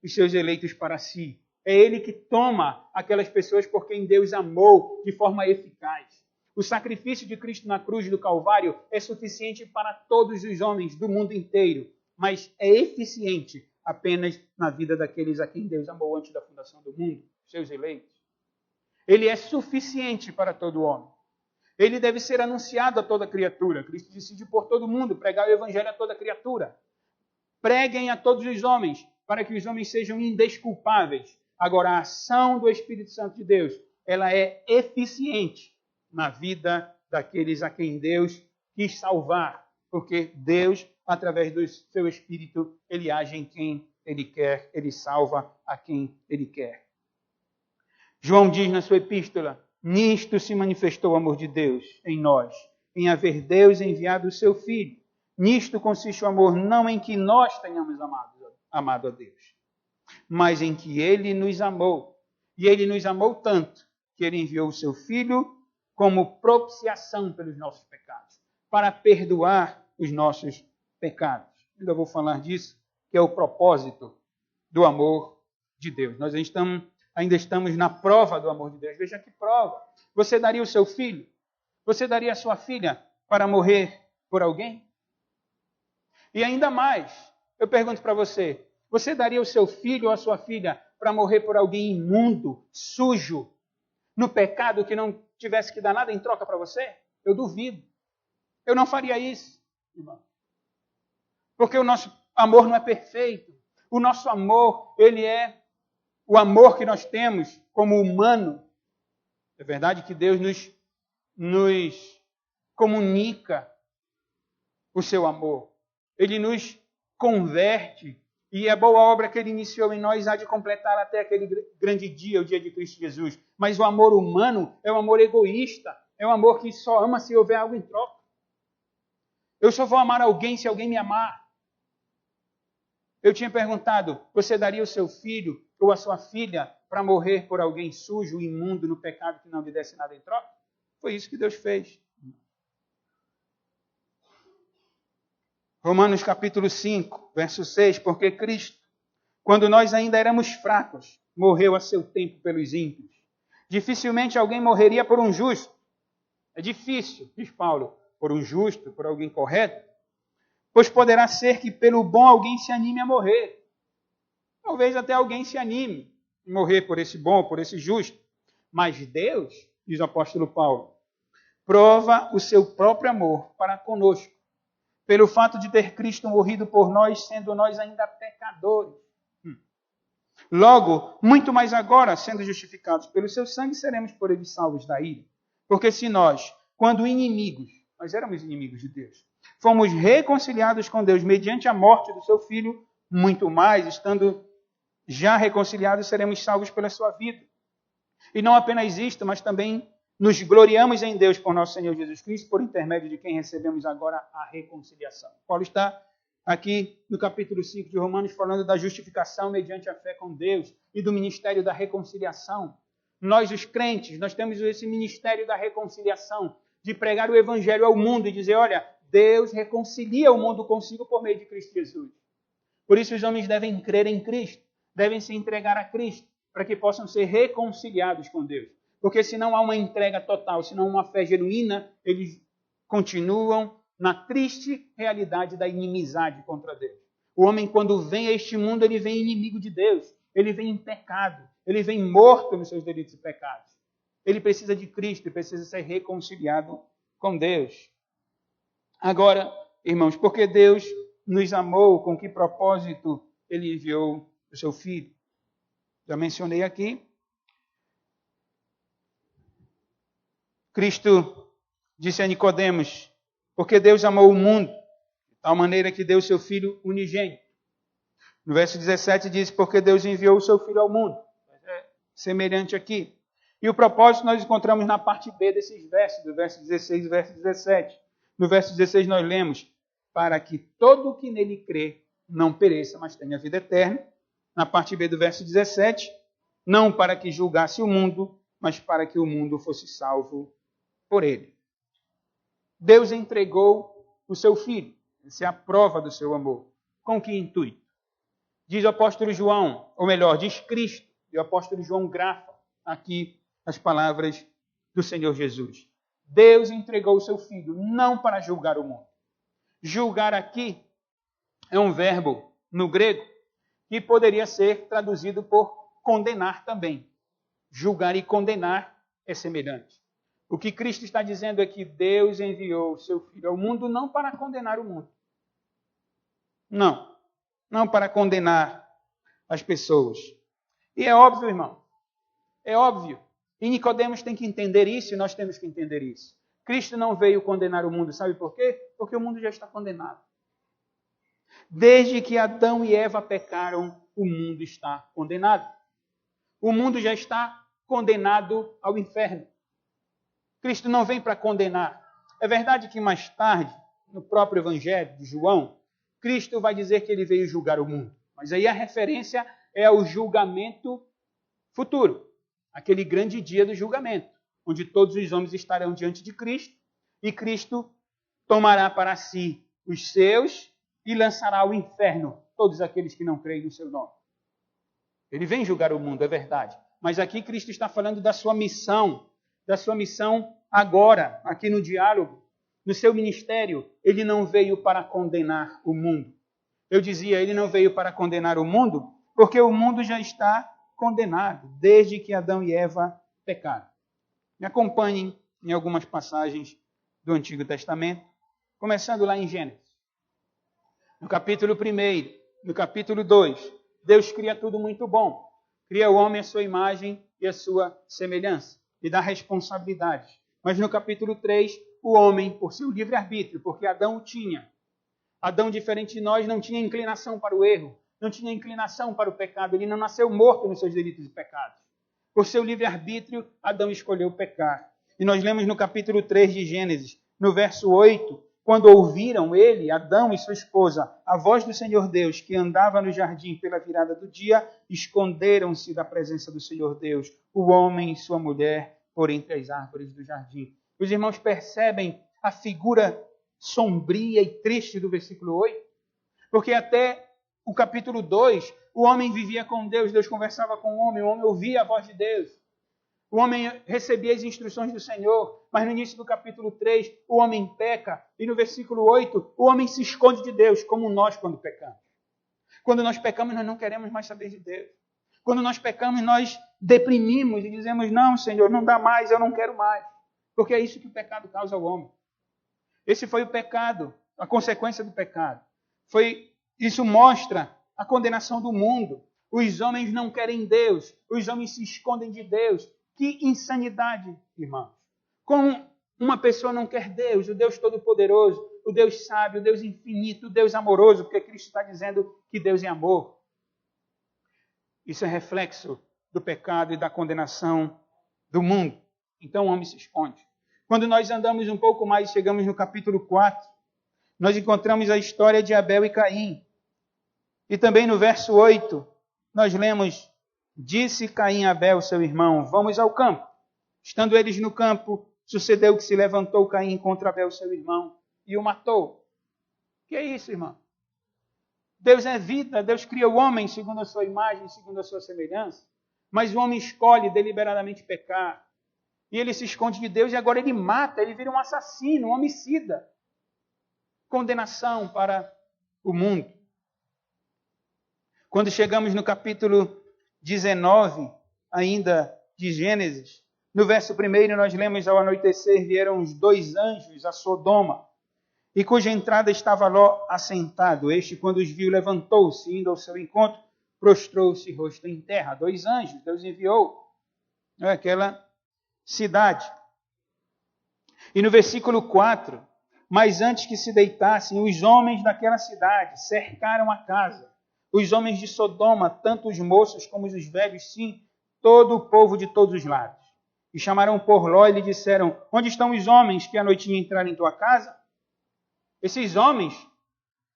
os seus eleitos para si. É Ele que toma aquelas pessoas por quem Deus amou de forma eficaz. O sacrifício de Cristo na cruz do Calvário é suficiente para todos os homens do mundo inteiro, mas é eficiente apenas na vida daqueles a quem Deus amou antes da fundação do mundo, seus eleitos. Ele é suficiente para todo homem. Ele deve ser anunciado a toda criatura. Cristo decide por todo mundo, pregar o evangelho a toda criatura. Preguem a todos os homens, para que os homens sejam indesculpáveis. Agora, a ação do Espírito Santo de Deus, ela é eficiente na vida daqueles a quem Deus quis salvar. Porque Deus, através do seu Espírito, Ele age em quem Ele quer, Ele salva a quem Ele quer. João diz na sua epístola, nisto se manifestou o amor de Deus em nós, em haver Deus enviado o seu Filho. Nisto consiste o amor, não em que nós tenhamos amado a Deus, mas em que Ele nos amou. E Ele nos amou tanto que Ele enviou o seu Filho como propiciação pelos nossos pecados, para perdoar os nossos pecados. ainda vou falar disso, que é o propósito do amor de Deus. Nós ainda estamos na prova do amor de Deus. Veja que prova. Você daria o seu filho? Você daria a sua filha para morrer por alguém? E ainda mais, eu pergunto para você, você daria o seu filho ou a sua filha para morrer por alguém imundo, sujo, no pecado que não tivesse que dar nada em troca para você? Eu duvido. Eu não faria isso, irmão. Porque o nosso amor não é perfeito. O nosso amor, ele é o amor que nós temos como humano. É verdade que Deus nos comunica o seu amor. Ele nos converte. E a boa obra que ele iniciou em nós há de completar até aquele grande dia, o dia de Cristo Jesus. Mas o amor humano é um amor egoísta. É um amor que só ama se houver algo em troca. Eu só vou amar alguém se alguém me amar. Eu tinha perguntado, você daria o seu filho ou a sua filha para morrer por alguém sujo, imundo, no pecado que não lhe desse nada em troca? Foi isso que Deus fez. Romanos capítulo 5, verso 6, porque Cristo, quando nós ainda éramos fracos, morreu a seu tempo pelos ímpios. Dificilmente alguém morreria por um justo. É difícil, diz Paulo, por um justo, por alguém correto, pois poderá ser que pelo bom alguém se anime a morrer. Talvez até alguém se anime a morrer por esse bom, por esse justo. Mas Deus, diz o apóstolo Paulo, prova o seu próprio amor para conosco, pelo fato de ter Cristo morrido por nós, sendo nós ainda pecadores. Logo, muito mais agora, sendo justificados pelo seu sangue, seremos por ele salvos da ira. Porque se nós, quando inimigos, nós éramos inimigos de Deus, fomos reconciliados com Deus mediante a morte do seu Filho, muito mais, estando já reconciliados, seremos salvos pela sua vida. E não apenas isto, mas também nos gloriamos em Deus por nosso Senhor Jesus Cristo, por intermédio de quem recebemos agora a reconciliação. Paulo está aqui no capítulo 5 de Romanos falando da justificação mediante a fé com Deus e do ministério da reconciliação. Nós, os crentes, nós temos esse ministério da reconciliação, de pregar o evangelho ao mundo e dizer, olha, Deus reconcilia o mundo consigo por meio de Cristo Jesus. Por isso os homens devem crer em Cristo, devem se entregar a Cristo, para que possam ser reconciliados com Deus. Porque se não há uma entrega total, se não há uma fé genuína, eles continuam na triste realidade da inimizade contra Deus. O homem, quando vem a este mundo, ele vem inimigo de Deus. Ele vem em pecado. Ele vem morto nos seus delitos e pecados. Ele precisa de Cristo e precisa ser reconciliado com Deus. Agora, irmãos, porque Deus nos amou, com que propósito ele enviou o seu Filho? Já mencionei aqui. Cristo disse a Nicodemos, porque Deus amou o mundo, de tal maneira que deu o seu Filho unigênito. No verso 17 diz, porque Deus enviou o seu Filho ao mundo. É semelhante aqui. E o propósito nós encontramos na parte B desses versos, do verso 16 e verso 17. No verso 16 nós lemos, para que todo o que nele crê não pereça, mas tenha vida eterna. Na parte B do verso 17, não para que julgasse o mundo, mas para que o mundo fosse salvo por ele. Deus entregou o seu Filho. Essa é a prova do seu amor. Com que intuito? Diz o apóstolo João, ou melhor, diz Cristo, e o apóstolo João grafa aqui as palavras do Senhor Jesus. Deus entregou o seu Filho não para julgar o mundo. Julgar aqui é um verbo no grego que poderia ser traduzido por condenar também. Julgar e condenar é semelhante. O que Cristo está dizendo é que Deus enviou o seu Filho ao mundo não para condenar o mundo. Não para condenar as pessoas. E é óbvio, irmão, é óbvio. E Nicodemos tem que entender isso e nós temos que entender isso. Cristo não veio condenar o mundo, sabe por quê? Porque o mundo já está condenado. Desde que Adão e Eva pecaram, o mundo está condenado. O mundo já está condenado ao inferno. Cristo não vem para condenar. É verdade que mais tarde, no próprio Evangelho de João, Cristo vai dizer que ele veio julgar o mundo. Mas aí a referência é ao julgamento futuro. Aquele grande dia do julgamento, onde todos os homens estarão diante de Cristo e Cristo tomará para si os seus e lançará ao inferno todos aqueles que não creem no seu nome. Ele vem julgar o mundo, é verdade. Mas aqui Cristo está falando da sua missão agora, aqui no diálogo, no seu ministério. Ele não veio para condenar o mundo. Eu dizia, ele não veio para condenar o mundo, porque o mundo já está condenado, desde que Adão e Eva pecaram. Me acompanhem em algumas passagens do Antigo Testamento, começando lá em Gênesis. No capítulo 1, no capítulo 2, Deus cria tudo muito bom. Cria o homem à sua imagem e à sua semelhança, e dá responsabilidades. Mas no capítulo 3, o homem, por seu livre-arbítrio, porque Adão o tinha. Adão, diferente de nós, não tinha inclinação para o erro, não tinha inclinação para o pecado. Ele não nasceu morto nos seus delitos e pecados. Por seu livre-arbítrio, Adão escolheu pecar. E nós lemos no capítulo 3 de Gênesis, no verso 8, quando ouviram ele, Adão e sua esposa, a voz do Senhor Deus, que andava no jardim pela virada do dia, esconderam-se da presença do Senhor Deus, o homem e sua mulher, por entre as árvores do jardim. Os irmãos percebem a figura sombria e triste do versículo 8? Porque até o capítulo 2, o homem vivia com Deus, Deus conversava com o homem ouvia a voz de Deus. O homem recebia as instruções do Senhor, mas no início do capítulo 3, o homem peca, e no versículo 8, o homem se esconde de Deus, como nós quando pecamos. Quando nós pecamos, nós não queremos mais saber de Deus. Quando nós pecamos, nós deprimimos e dizemos, não, Senhor, não dá mais, eu não quero mais. Porque é isso que o pecado causa ao homem. Esse foi o pecado, a consequência do pecado. Isso mostra a condenação do mundo. Os homens não querem Deus, os homens se escondem de Deus. Que insanidade, irmãos. Como uma pessoa não quer Deus, o Deus Todo-Poderoso, o Deus sábio, o Deus infinito, o Deus amoroso, porque Cristo está dizendo que Deus é amor. Isso é reflexo do pecado e da condenação do mundo. Então o homem se esconde. Quando nós andamos um pouco mais e chegamos no capítulo 4, nós encontramos a história de Abel e Caim. E também no verso 8, nós lemos, disse Caim a Abel, seu irmão, vamos ao campo. Estando eles no campo, sucedeu que se levantou Caim contra Abel, seu irmão, e o matou. Que é isso, irmão? Deus é vida, Deus cria o homem segundo a sua imagem, segundo a sua semelhança, mas o homem escolhe deliberadamente pecar. E ele se esconde de Deus e agora ele mata, ele vira um assassino, um homicida. Condenação para o mundo. Quando chegamos no capítulo 19, ainda de Gênesis, no verso 1 nós lemos, ao anoitecer vieram os 2 anjos a Sodoma, e cuja entrada estava Ló assentado. Este, quando os viu, levantou-se, indo ao seu encontro, prostrou-se rosto em terra. 2 anjos, Deus enviou aquela cidade. E no versículo 4, mas antes que se deitassem, os homens daquela cidade cercaram a casa. Os homens de Sodoma, tanto os moços como os velhos, sim, todo o povo de todos os lados. E chamaram por Ló e lhe disseram, onde estão os homens que à noitinha entraram em tua casa? Esses homens,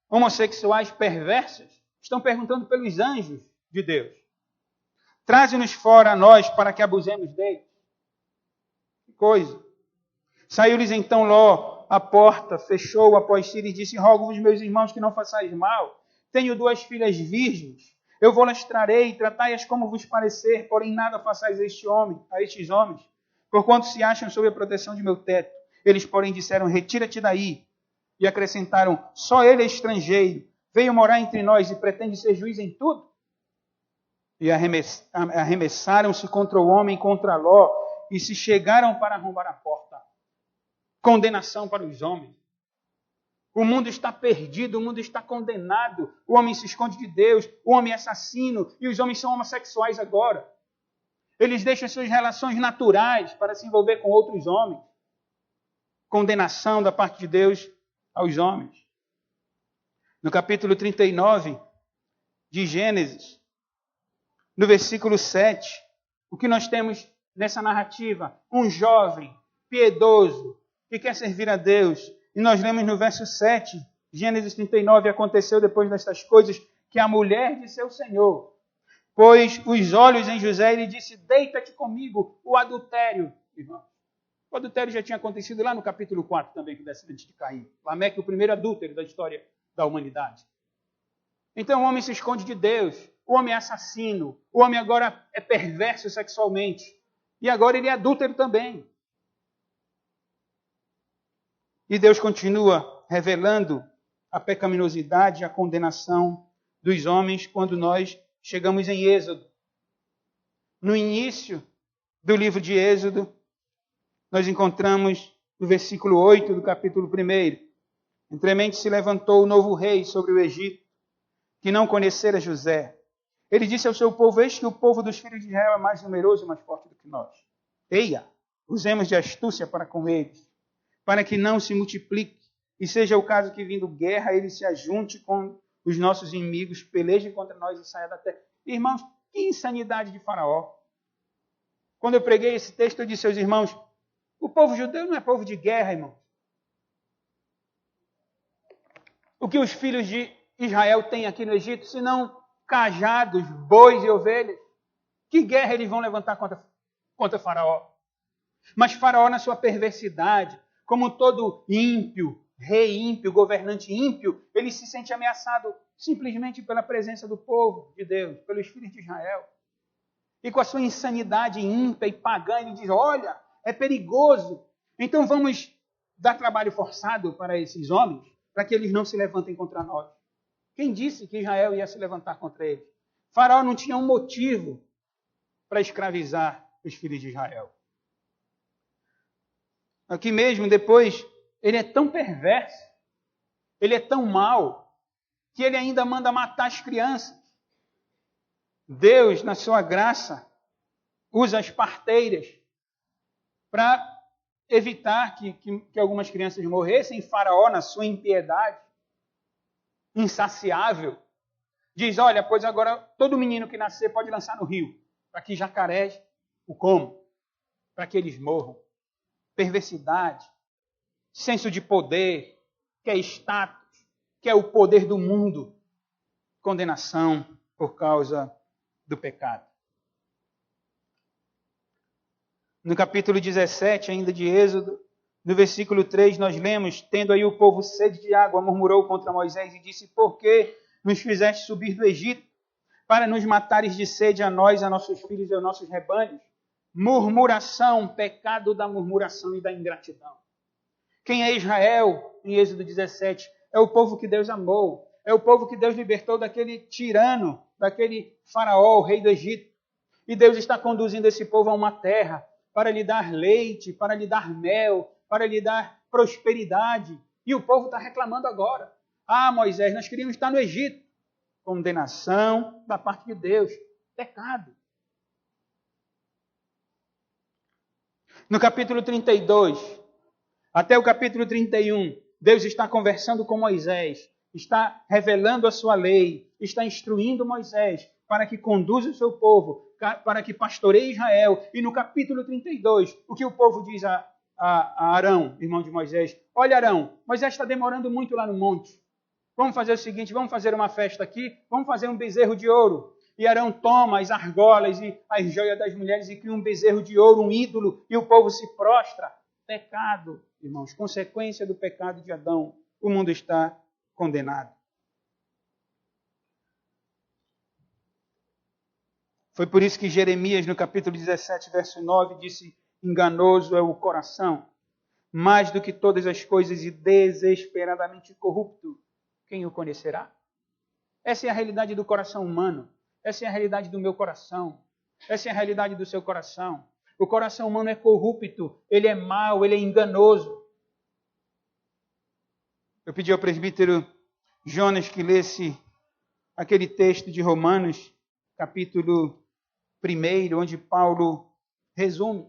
homossexuais perversos, estão perguntando pelos anjos de Deus. Traze-nos fora a nós para que abusemos deles. Que coisa. Saiu-lhes então Ló à porta, fechou após si e disse, rogo-vos, meus irmãos, que não façais mal. Tenho 2 filhas virgens, eu vou-las trarei, tratai-as como vos parecer, porém nada façais a estes homens, porquanto se acham sob a proteção de meu teto. Eles, porém, disseram, retira-te daí. E acrescentaram, só ele é estrangeiro, veio morar entre nós e pretende ser juiz em tudo. E arremessaram-se contra o homem, contra Ló, e se chegaram para arrombar a porta. Condenação para os homens. O mundo está perdido, o mundo está condenado. O homem se esconde de Deus, o homem é assassino, e os homens são homossexuais agora. Eles deixam suas relações naturais para se envolver com outros homens. Condenação da parte de Deus aos homens. No capítulo 39 de Gênesis, no versículo 7, o que nós temos nessa narrativa? Um jovem piedoso que quer servir a Deus. E nós lemos no verso 7, Gênesis 39, aconteceu depois destas coisas, que a mulher de seu senhor pôs os olhos em José e lhe disse, deita-te comigo, o adultério. Irmão, o adultério já tinha acontecido lá no capítulo 4 também, com o descendente de Caim. Lameque, o primeiro adúltero da história da humanidade. Então o homem se esconde de Deus, o homem é assassino, o homem agora é perverso sexualmente, e agora ele é adúltero também. E Deus continua revelando a pecaminosidade e a condenação dos homens quando nós chegamos em Êxodo. No início do livro de Êxodo, nós encontramos no versículo 8 do capítulo 1. Entremente se levantou o novo rei sobre o Egito, que não conhecera José. Ele disse ao seu povo: eis que o povo dos filhos de Israel é mais numeroso e mais forte do que nós. Eia, usemos de astúcia para com eles, para que não se multiplique, e seja o caso que, vindo guerra, ele se ajunte com os nossos inimigos, pelejem contra nós e saia da terra. Irmãos, que insanidade de Faraó. Quando eu preguei esse texto, eu disse aos irmãos: o povo judeu não é povo de guerra, irmão. O que os filhos de Israel têm aqui no Egito, senão cajados, bois e ovelhas? Que guerra eles vão levantar contra Faraó? Mas Faraó, na sua perversidade, como todo ímpio, rei ímpio, governante ímpio, ele se sente ameaçado simplesmente pela presença do povo de Deus, pelos filhos de Israel. E com a sua insanidade ímpia e pagã, ele diz: olha, é perigoso, então vamos dar trabalho forçado para esses homens, para que eles não se levantem contra nós. Quem disse que Israel ia se levantar contra eles? Faraó não tinha um motivo para escravizar os filhos de Israel. Aqui mesmo, depois, ele é tão perverso, ele é tão mau, que ele ainda manda matar as crianças. Deus, na sua graça, usa as parteiras para evitar que algumas crianças morressem. Faraó, na sua impiedade, insaciável, diz: olha, pois agora todo menino que nascer pode lançar no rio, para que jacarés o comam, para que eles morram. Perversidade, senso de poder, quer status, quer o poder do mundo, condenação por causa do pecado. No capítulo 17, ainda de Êxodo, no versículo 3, nós lemos: tendo aí o povo sede de água, murmurou contra Moisés e disse: por que nos fizeste subir do Egito, para nos matares de sede a nós, a nossos filhos e aos nossos rebanhos? Murmuração, pecado da murmuração e da ingratidão. Quem é Israel, em Êxodo 17? É o povo que Deus amou. É o povo que Deus libertou daquele tirano, daquele faraó, o rei do Egito. E Deus está conduzindo esse povo a uma terra para lhe dar leite, para lhe dar mel, para lhe dar prosperidade. E o povo está reclamando agora: ah, Moisés, nós queríamos estar no Egito. Condenação da parte de Deus. Pecado. No capítulo 32, até o capítulo 31, Deus está conversando com Moisés, está revelando a sua lei, está instruindo Moisés para que conduza o seu povo, para que pastoreie Israel. E no capítulo 32, o que o povo diz a Arão, irmão de Moisés: olha, Arão, Moisés está demorando muito lá no monte. Vamos fazer o seguinte, vamos fazer uma festa aqui, vamos fazer um bezerro de ouro. E Arão toma as argolas e as joias das mulheres e cria um bezerro de ouro, um ídolo, e o povo se prostra. Pecado, irmãos, consequência do pecado de Adão. O mundo está condenado. Foi por isso que Jeremias, no capítulo 17, verso 9, disse: enganoso é o coração, mais do que todas as coisas, e desesperadamente corrupto. Quem o conhecerá? Essa é a realidade do coração humano. Essa é a realidade do meu coração. Essa é a realidade do seu coração. O coração humano é corrupto, ele é mau, ele é enganoso. Eu pedi ao presbítero Jonas que lesse aquele texto de Romanos, capítulo 1, onde Paulo resume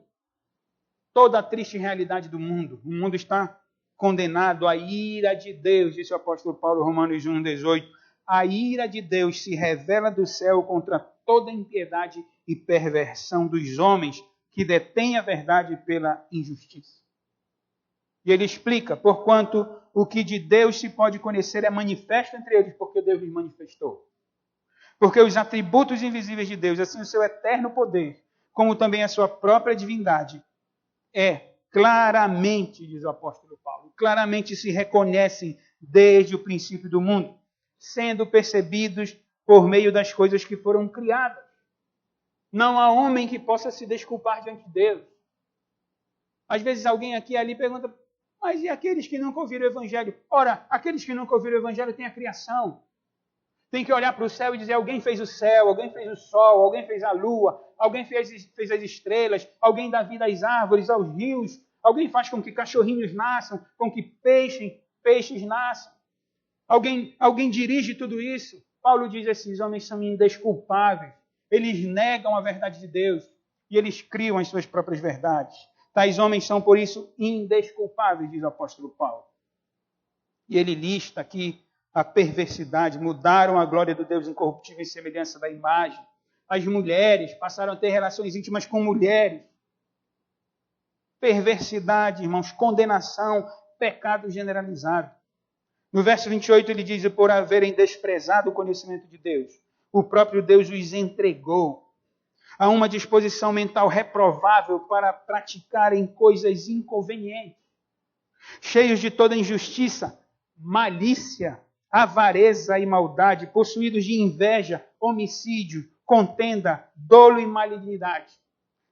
toda a triste realidade do mundo. O mundo está condenado à ira de Deus, disse o apóstolo Paulo, Romanos 1,18. A ira de Deus se revela do céu contra toda impiedade e perversão dos homens que detêm a verdade pela injustiça. E ele explica: porquanto o que de Deus se pode conhecer é manifesto entre eles, porque Deus lhes manifestou. Porque os atributos invisíveis de Deus, assim o seu eterno poder, como também a sua própria divindade, claramente, diz o apóstolo Paulo, claramente se reconhecem desde o princípio do mundo, sendo percebidos por meio das coisas que foram criadas. Não há homem que possa se desculpar diante de Deus. Às vezes alguém aqui e ali pergunta, mas e aqueles que nunca ouviram o Evangelho? Ora, aqueles que nunca ouviram o Evangelho têm a criação. Tem que olhar para o céu e dizer, alguém fez o céu, alguém fez o sol, alguém fez a lua, alguém fez as estrelas, alguém dá vida às árvores, aos rios, alguém faz com que cachorrinhos nasçam, com que peixes nasçam. Alguém dirige tudo isso. Paulo diz, esses homens são indesculpáveis. Eles negam a verdade de Deus e eles criam as suas próprias verdades. Tais homens são, por isso, indesculpáveis, diz o apóstolo Paulo. E ele lista aqui a perversidade, mudaram a glória do Deus incorruptível em semelhança da imagem. As mulheres passaram a ter relações íntimas com mulheres. Perversidade, irmãos, condenação, pecado generalizado. No verso 28 ele diz, por haverem desprezado o conhecimento de Deus, o próprio Deus os entregou a uma disposição mental reprovável para praticarem coisas inconvenientes, cheios de toda injustiça, malícia, avareza e maldade, possuídos de inveja, homicídio, contenda, dolo e malignidade,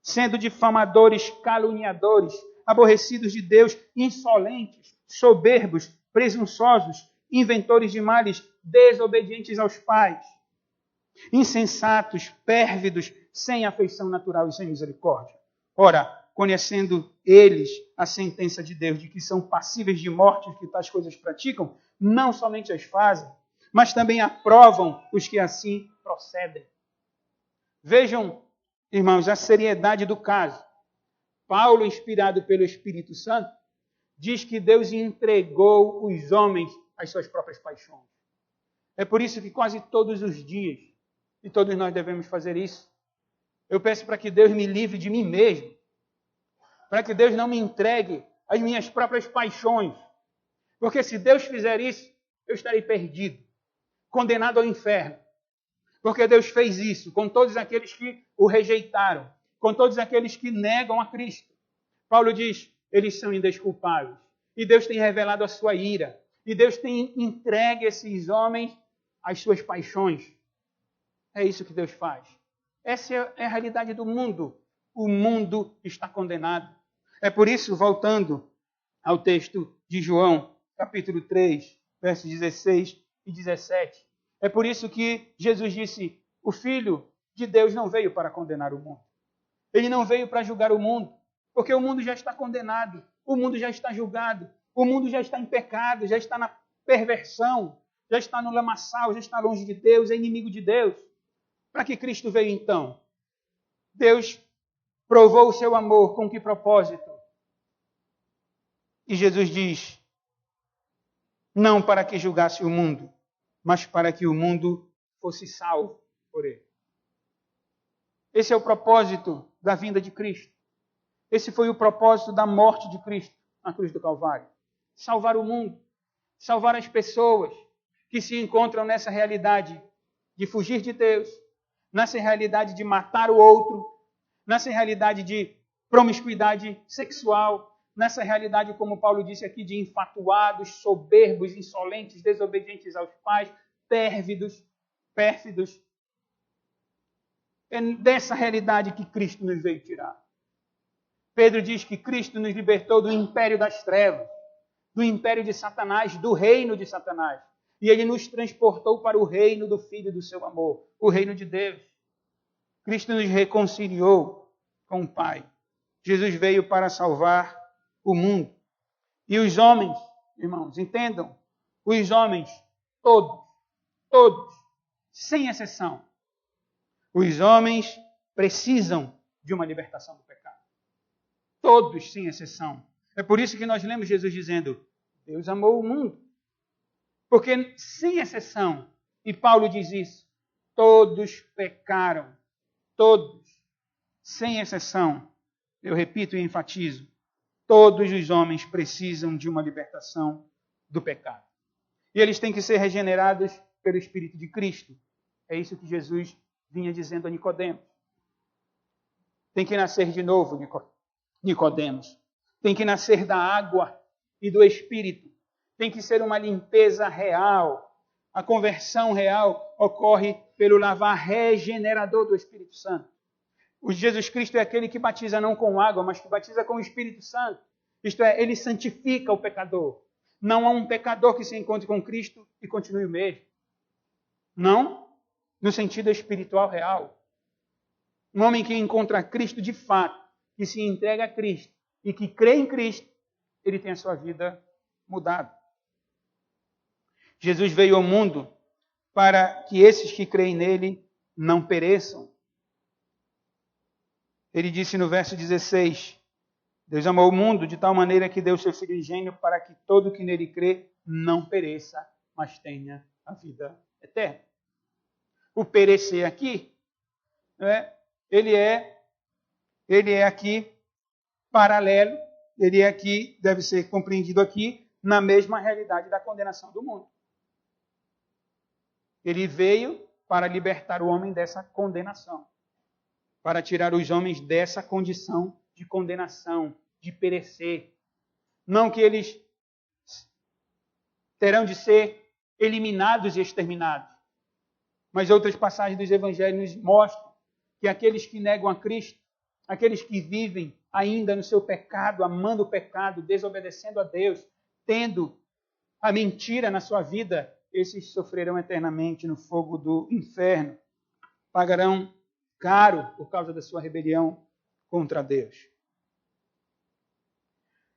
sendo difamadores, caluniadores, aborrecidos de Deus, insolentes, soberbos, presunçosos, inventores de males, desobedientes aos pais, insensatos, pérvidos, sem afeição natural e sem misericórdia. Ora, conhecendo eles a sentença de Deus de que são passíveis de morte os que tais coisas praticam, não somente as fazem, mas também aprovam os que assim procedem. Vejam, irmãos, a seriedade do caso. Paulo, inspirado pelo Espírito Santo, diz que Deus entregou os homens às suas próprias paixões. É por isso que quase todos os dias, e todos nós devemos fazer isso, eu peço para que Deus me livre de mim mesmo, para que Deus não me entregue às minhas próprias paixões. Porque se Deus fizer isso, eu estarei perdido, condenado ao inferno. Porque Deus fez isso com todos aqueles que o rejeitaram, com todos aqueles que negam a Cristo. Paulo diz, eles são indesculpáveis. E Deus tem revelado a sua ira. E Deus tem entregue esses homens às suas paixões. É isso que Deus faz. Essa é a realidade do mundo. O mundo está condenado. É por isso, voltando ao texto de João, capítulo 3, versos 16 e 17. É por isso que Jesus disse, o Filho de Deus não veio para condenar o mundo. Ele não veio para julgar o mundo, porque o mundo já está condenado, o mundo já está julgado, o mundo já está em pecado, já está na perversão, já está no lamaçal, já está longe de Deus, é inimigo de Deus. Para que Cristo veio então? Deus provou o seu amor com que propósito? E Jesus diz, não para que julgasse o mundo, mas para que o mundo fosse salvo por ele. Esse é o propósito da vinda de Cristo. Esse foi o propósito da morte de Cristo na cruz do Calvário. Salvar o mundo, salvar as pessoas que se encontram nessa realidade de fugir de Deus, nessa realidade de matar o outro, nessa realidade de promiscuidade sexual, nessa realidade, como Paulo disse aqui, de infatuados, soberbos, insolentes, desobedientes aos pais, pérfidos. É dessa realidade que Cristo nos veio tirar. Pedro diz que Cristo nos libertou do império das trevas, do império de Satanás, do reino de Satanás. E ele nos transportou para o reino do Filho do seu amor, o reino de Deus. Cristo nos reconciliou com o Pai. Jesus veio para salvar o mundo. E os homens, irmãos, entendam, os homens, todos, sem exceção, os homens precisam de uma libertação do pecado. Todos, sem exceção. É por isso que nós lemos Jesus dizendo, Deus amou o mundo. Porque, sem exceção, e Paulo diz isso, todos pecaram. Todos, sem exceção. Eu repito e enfatizo. Todos os homens precisam de uma libertação do pecado. E eles têm que ser regenerados pelo Espírito de Cristo. É isso que Jesus vinha dizendo a Nicodemos. Tem que nascer de novo, Nicodemos. Tem que nascer da água e do Espírito. Tem que ser uma limpeza real. A conversão real ocorre pelo lavar regenerador do Espírito Santo. O Jesus Cristo é aquele que batiza não com água, mas que batiza com o Espírito Santo. Isto é, ele santifica o pecador. Não há um pecador que se encontre com Cristo e continue o mesmo. Não no sentido espiritual real. Um homem que encontra Cristo de fato, que se entrega a Cristo e que crê em Cristo, ele tem a sua vida mudada. Jesus veio ao mundo para que esses que creem nele não pereçam. Ele disse no verso 16, Deus amou o mundo de tal maneira que deu seu Filho unigênito para que todo que nele crê não pereça, mas tenha a vida eterna. O perecer aqui, ele é aqui paralelo, ele é aqui, deve ser compreendido aqui, na mesma realidade da condenação do mundo. Ele veio para libertar o homem dessa condenação, para tirar os homens dessa condição de condenação, de perecer. Não que eles terão de ser eliminados e exterminados, mas outras passagens dos evangelhos nos mostram que aqueles que negam a Cristo, aqueles que vivem ainda no seu pecado, amando o pecado, desobedecendo a Deus, tendo a mentira na sua vida, esses sofrerão eternamente no fogo do inferno. Pagarão caro por causa da sua rebelião contra Deus.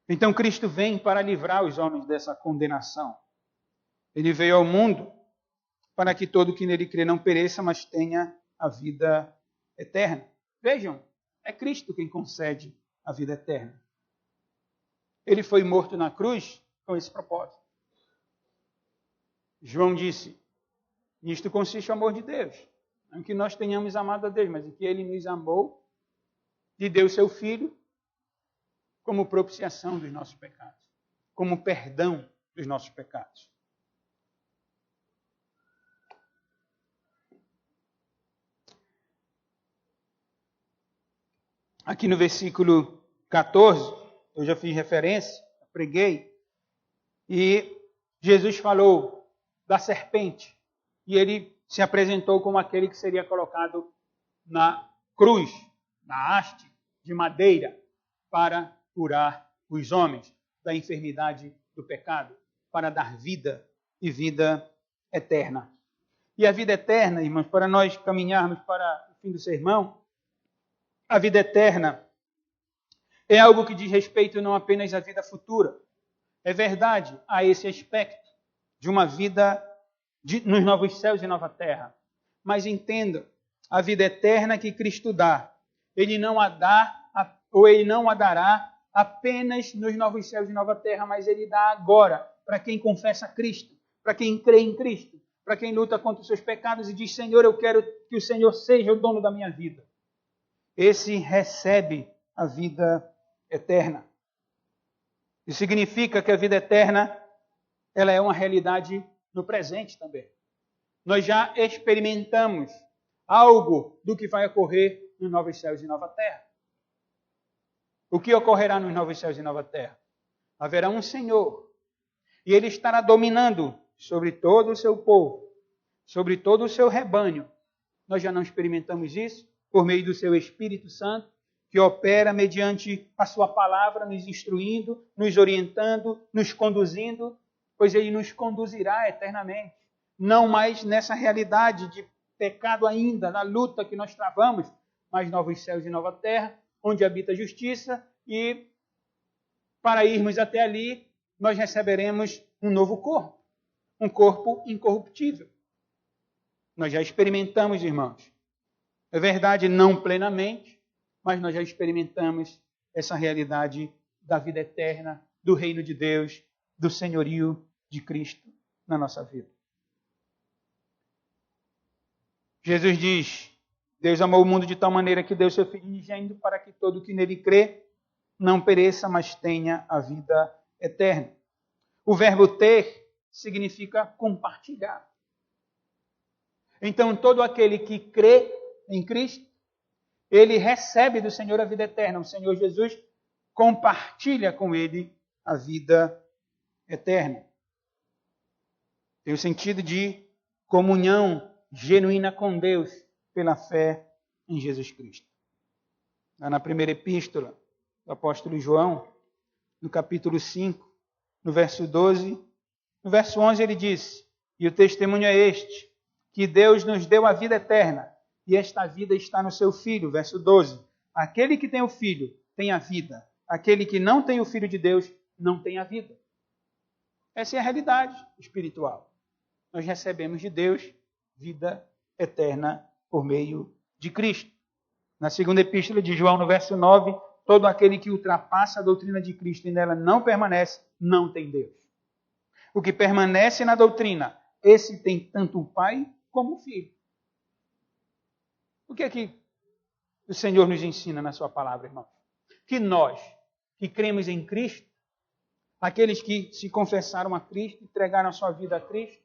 Então Cristo vem para livrar os homens dessa condenação. Ele veio ao mundo para que todo que nele crê não pereça, mas tenha a vida eterna. Vejam, é Cristo quem concede a vida eterna. Ele foi morto na cruz com esse propósito. João disse, nisto consiste o amor de Deus. Não que nós tenhamos amado a Deus, mas em que Ele nos amou e deu seu Filho como propiciação dos nossos pecados, como perdão dos nossos pecados. Aqui no versículo 14, eu já fiz referência, preguei, e Jesus falou da serpente, e ele se apresentou como aquele que seria colocado na cruz, na haste de madeira, para curar os homens da enfermidade do pecado, para dar vida e vida eterna. E a vida eterna, irmãos, para nós caminharmos para o fim do sermão, a vida eterna é algo que diz respeito não apenas à vida futura. É verdade, há esse aspecto de uma vida nos novos céus e nova terra. Mas entenda, a vida eterna que Cristo dá, Ele não a dá, ou Ele não a dará apenas nos novos céus e nova terra, mas Ele dá agora para quem confessa Cristo, para quem crê em Cristo, para quem luta contra os seus pecados e diz, Senhor, eu quero que o Senhor seja o dono da minha vida. Esse recebe a vida eterna. Isso significa que a vida eterna ela é uma realidade no presente também. Nós já experimentamos algo do que vai ocorrer nos novos céus e nova terra. O que ocorrerá nos novos céus e nova terra? Haverá um Senhor e Ele estará dominando sobre todo o seu povo, sobre todo o seu rebanho. Nós já não experimentamos isso por meio do seu Espírito Santo, que opera mediante a sua palavra, nos instruindo, nos orientando, nos conduzindo, pois Ele nos conduzirá eternamente. Não mais nessa realidade de pecado ainda, na luta que nós travamos, mas novos céus e nova terra, onde habita a justiça, e para irmos até ali, nós receberemos um novo corpo, um corpo incorruptível. Nós já experimentamos, irmãos. É verdade, não plenamente, mas nós já experimentamos essa realidade da vida eterna, do reino de Deus, do senhorio de Cristo na nossa vida. Jesus diz, Deus amou o mundo de tal maneira que deu seu Filho unigênito para que todo que nele crê não pereça, mas tenha a vida eterna. O verbo ter significa compartilhar. Então, todo aquele que crê em Cristo, ele recebe do Senhor a vida eterna. O Senhor Jesus compartilha com ele a vida eterna. Tem o sentido de comunhão genuína com Deus pela fé em Jesus Cristo. Lá na primeira epístola do apóstolo João, no capítulo 5, no verso 12, no verso 11 ele diz: e o testemunho é este, que Deus nos deu a vida eterna, e esta vida está no seu Filho. Verso 12, aquele que tem o Filho tem a vida, aquele que não tem o Filho de Deus não tem a vida. Essa é a realidade espiritual. Nós recebemos de Deus vida eterna por meio de Cristo. Na segunda epístola de João, no verso 9, todo aquele que ultrapassa a doutrina de Cristo e nela não permanece, não tem Deus. O que permanece na doutrina, esse tem tanto o Pai como o Filho. O que é que o Senhor nos ensina na sua palavra, irmãos? Que nós, que cremos em Cristo, aqueles que se confessaram a Cristo, entregaram a sua vida a Cristo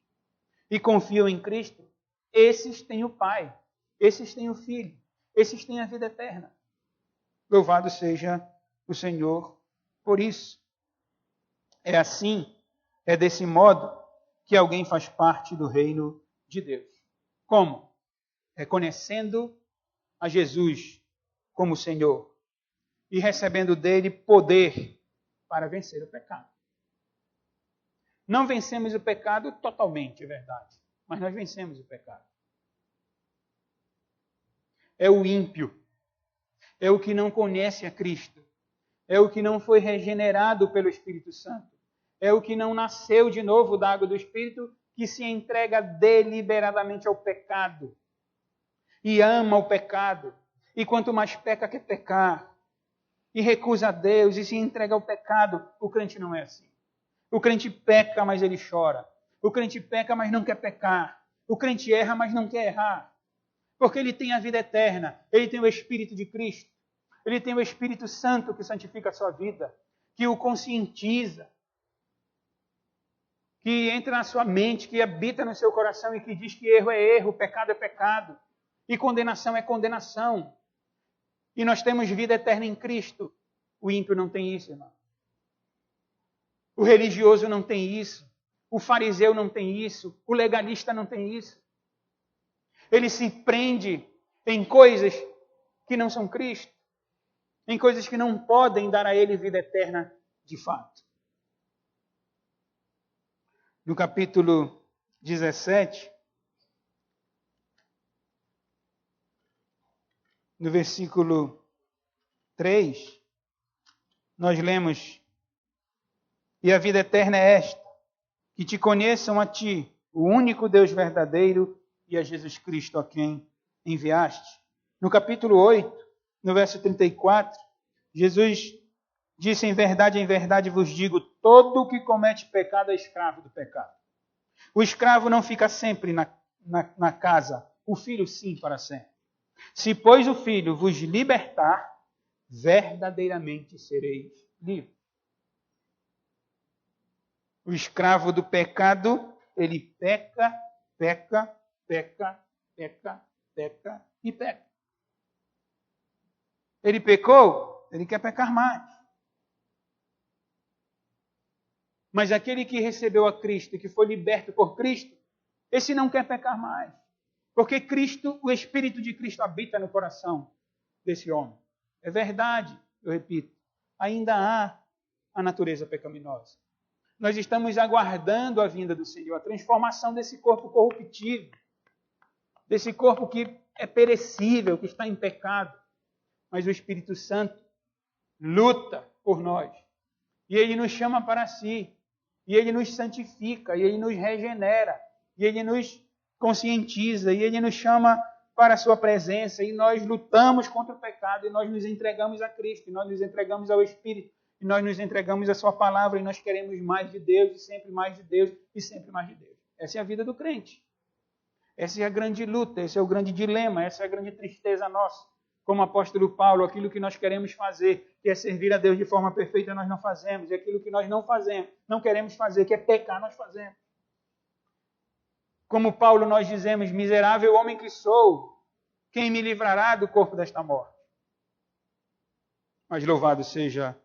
e confiam em Cristo, esses têm o Pai, esses têm o Filho, esses têm a vida eterna. Louvado seja o Senhor por isso. É assim, é desse modo que alguém faz parte do reino de Deus. Como? Reconhecendo a Jesus como Senhor e recebendo dele poder para vencer o pecado. Não vencemos o pecado totalmente, é verdade, mas nós vencemos o pecado. É o ímpio, é o que não conhece a Cristo, é o que não foi regenerado pelo Espírito Santo, é o que não nasceu de novo da água do Espírito, que se entrega deliberadamente ao pecado e ama o pecado. E quanto mais peca, quer pecar. E recusa a Deus e se entrega ao pecado. O crente não é assim. O crente peca, mas ele chora. O crente peca, mas não quer pecar. O crente erra, mas não quer errar. Porque ele tem a vida eterna. Ele tem o Espírito de Cristo. Ele tem o Espírito Santo que santifica a sua vida, que o conscientiza, que entra na sua mente, que habita no seu coração e que diz que erro é erro, pecado é pecado e condenação é condenação. E nós temos vida eterna em Cristo. O ímpio não tem isso, irmão. O religioso não tem isso. O fariseu não tem isso. O legalista não tem isso. Ele se prende em coisas que não são Cristo, em coisas que não podem dar a ele vida eterna de fato. No capítulo 17, no versículo 3, nós lemos: e a vida eterna é esta, que te conheçam a ti, o único Deus verdadeiro, e a Jesus Cristo a quem enviaste. No capítulo 8, no verso 34, Jesus disse: em verdade vos digo, todo o que comete pecado é escravo do pecado. O escravo não fica sempre na casa, o filho sim para sempre. Se, pois, o filho vos libertar, verdadeiramente sereis livres. O escravo do pecado, ele peca e peca. Ele pecou, ele quer pecar mais. Mas aquele que recebeu a Cristo, que foi liberto por Cristo, esse não quer pecar mais. Porque Cristo, o Espírito de Cristo habita no coração desse homem. É verdade, eu repito, ainda há a natureza pecaminosa. Nós estamos aguardando a vinda do Senhor, a transformação desse corpo corruptível, desse corpo que é perecível, que está em pecado. Mas o Espírito Santo luta por nós. E Ele nos chama para si. E Ele nos santifica. E Ele nos regenera. E Ele nos conscientiza. E Ele nos chama para a sua presença. E nós lutamos contra o pecado. E nós nos entregamos a Cristo. E nós nos entregamos ao Espírito. E nós nos entregamos à sua palavra. E nós queremos mais de Deus. E sempre mais de Deus. E sempre mais de Deus. Essa é a vida do crente. Essa é a grande luta. Esse é o grande dilema. Essa é a grande tristeza nossa. Como o apóstolo Paulo, aquilo que nós queremos fazer, que é servir a Deus de forma perfeita, nós não fazemos. E aquilo que nós não fazemos, não queremos fazer, que é pecar, nós fazemos. Como Paulo, nós dizemos: miserável homem que sou, quem me livrará do corpo desta morte? Mas louvado seja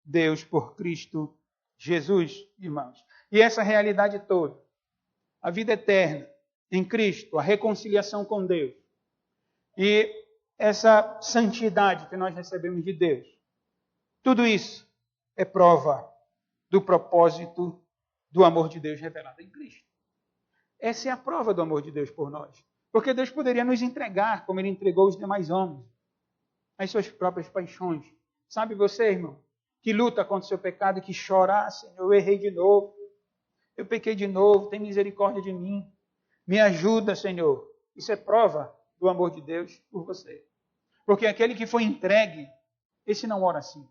Deus por Cristo Jesus, irmãos. E essa realidade toda, a vida eterna em Cristo, a reconciliação com Deus e essa santidade que nós recebemos de Deus, tudo isso é prova do propósito do amor de Deus revelado em Cristo. Essa é a prova do amor de Deus por nós. Porque Deus poderia nos entregar, como Ele entregou os demais homens, as suas próprias paixões. Sabe você, irmão, que luta contra o seu pecado e que chora, Senhor, eu errei de novo, eu pequei de novo, tem misericórdia de mim. Me ajuda, Senhor. Isso é prova do amor de Deus por você. Porque aquele que foi entregue, esse não ora assim.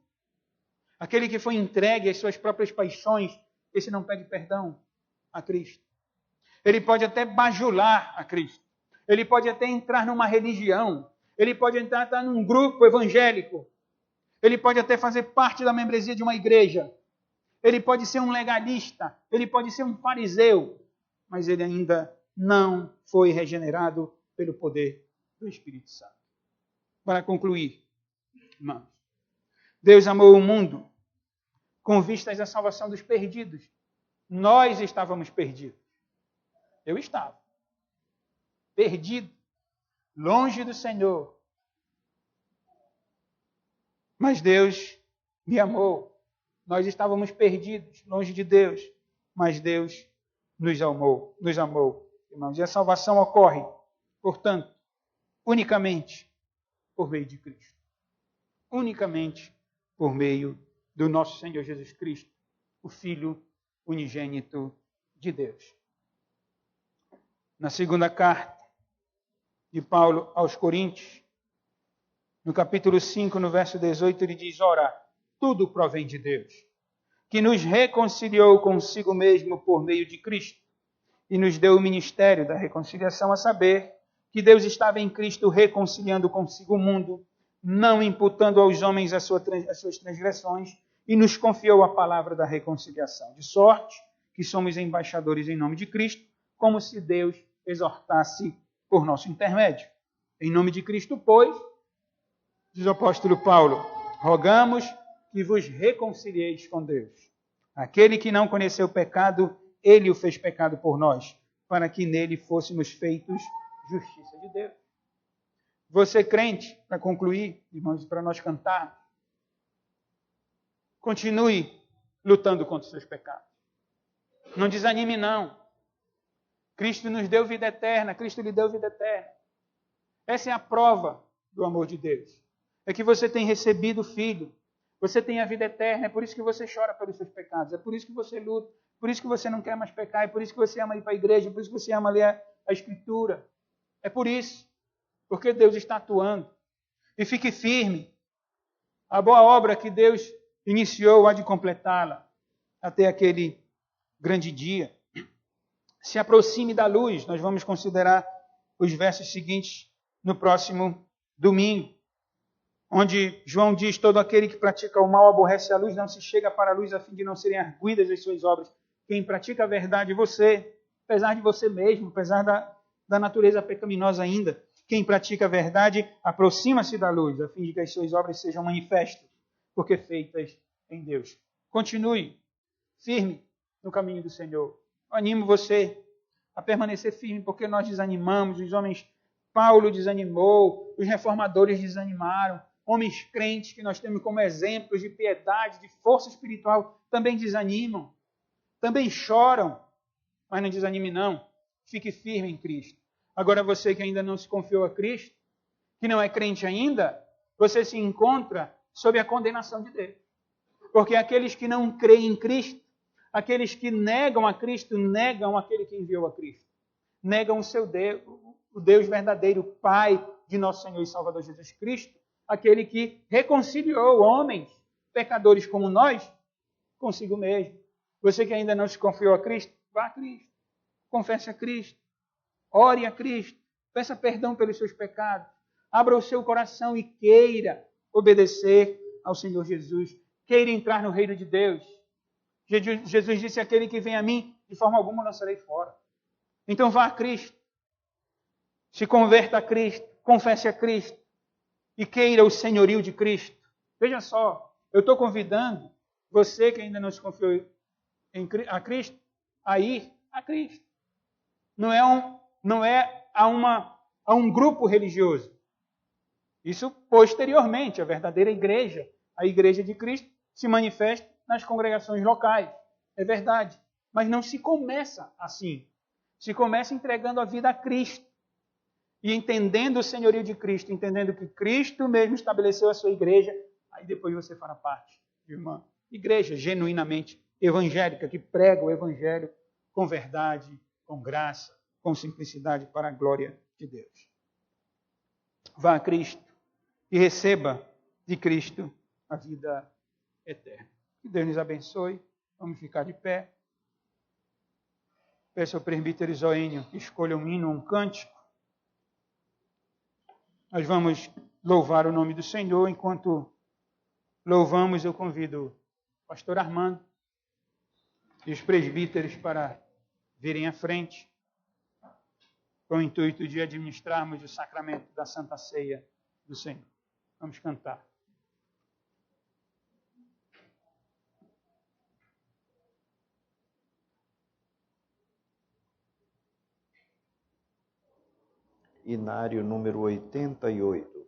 Aquele que foi entregue às suas próprias paixões, esse não pede perdão a Cristo. Ele pode até bajular a Cristo. Ele pode até entrar numa religião. Ele pode entrar num grupo evangélico. Ele pode até fazer parte da membresia de uma igreja. Ele pode ser um legalista. Ele pode ser um fariseu. Mas ele ainda não foi regenerado pelo poder do Espírito Santo. Para concluir, irmãos, Deus amou o mundo com vistas à salvação dos perdidos. Nós estávamos perdidos. Eu estava perdido, longe do Senhor. Mas Deus me amou. Nós estávamos perdidos, longe de Deus, mas Deus nos amou. Irmãos, e a salvação ocorre, portanto, unicamente por meio de Cristo. Unicamente por meio do nosso Senhor Jesus Cristo, o Filho unigênito de Deus. Na segunda carta de Paulo aos Coríntios, no capítulo 5, no verso 18, ele diz: ora, tudo provém de Deus, que nos reconciliou consigo mesmo por meio de Cristo e nos deu o ministério da reconciliação, a saber, que Deus estava em Cristo reconciliando consigo o mundo, não imputando aos homens as suas transgressões, e nos confiou a palavra da reconciliação. De sorte que somos embaixadores em nome de Cristo, como se Deus exortasse por nosso intermédio. Em nome de Cristo, pois, diz o apóstolo Paulo, rogamos que vos reconcilieis com Deus. Aquele que não conheceu o pecado, ele o fez pecado por nós, para que nele fôssemos feitos justiça de Deus. Você crente, para concluir, irmãos, para nós cantarmos, continue lutando contra os seus pecados. Não desanime, não. Cristo nos deu vida eterna, Cristo lhe deu vida eterna. Essa é a prova do amor de Deus. É que você tem recebido o Filho. Você tem a vida eterna, é por isso que você chora pelos seus pecados, é por isso que você luta, por isso que você não quer mais pecar, é por isso que você ama ir para a igreja, é por isso que você ama ler a Escritura. É por isso, porque Deus está atuando. E fique firme. A boa obra que Deus iniciou há de completá-la até aquele grande dia. Se aproxime da luz. Nós vamos considerar os versos seguintes no próximo domingo, onde João diz: todo aquele que pratica o mal aborrece a luz, não se chega para a luz a fim de não serem arguidas as suas obras. Quem pratica a verdade, você, apesar de você mesmo, apesar da natureza pecaminosa ainda, quem pratica a verdade aproxima-se da luz, a fim de que as suas obras sejam manifestas, porque feitas em Deus. Continue firme no caminho do Senhor. Eu animo você a permanecer firme, porque nós desanimamos, os homens, Paulo desanimou, os reformadores desanimaram, homens crentes que nós temos como exemplos de piedade, de força espiritual, também desanimam, também choram, mas não desanime não, fique firme em Cristo. Agora você que ainda não se confiou a Cristo, que não é crente ainda, você se encontra sob a condenação de Deus. Porque aqueles que não creem em Cristo, aqueles que negam a Cristo, negam aquele que enviou a Cristo. Negam o seu Deus, o Deus verdadeiro, Pai de nosso Senhor e Salvador Jesus Cristo, aquele que reconciliou homens, pecadores como nós, consigo mesmo. Você que ainda não se confiou a Cristo, vá a Cristo. Confesse a Cristo. Ore a Cristo. Peça perdão pelos seus pecados. Abra o seu coração e queira obedecer ao Senhor Jesus. Queira entrar no reino de Deus. Jesus disse: aquele que vem a mim, de forma alguma lançarei fora. Então vá a Cristo. Se converta a Cristo. Confesse a Cristo. E queira o senhorio de Cristo. Veja só, eu estou convidando você que ainda não se confiou a Cristo, a ir a Cristo. não é a um grupo religioso. Isso posteriormente, a verdadeira igreja, a igreja de Cristo, se manifesta nas congregações locais. É verdade. Mas não se começa assim. Se começa entregando a vida a Cristo. E entendendo o senhorio de Cristo, entendendo que Cristo mesmo estabeleceu a sua igreja, aí depois você fará parte de uma igreja genuinamente evangélica, que prega o evangelho com verdade, com graça, com simplicidade para a glória de Deus. Vá a Cristo e receba de Cristo a vida eterna. Que Deus nos abençoe. Vamos ficar de pé. Peço ao presbítero Isoênio que escolha um hino, um cântico. Nós vamos louvar o nome do Senhor. Enquanto louvamos, eu convido o pastor Armando e os presbíteros para virem à frente, com o intuito de administrarmos o sacramento da Santa Ceia do Senhor. Vamos cantar. Inário número 88.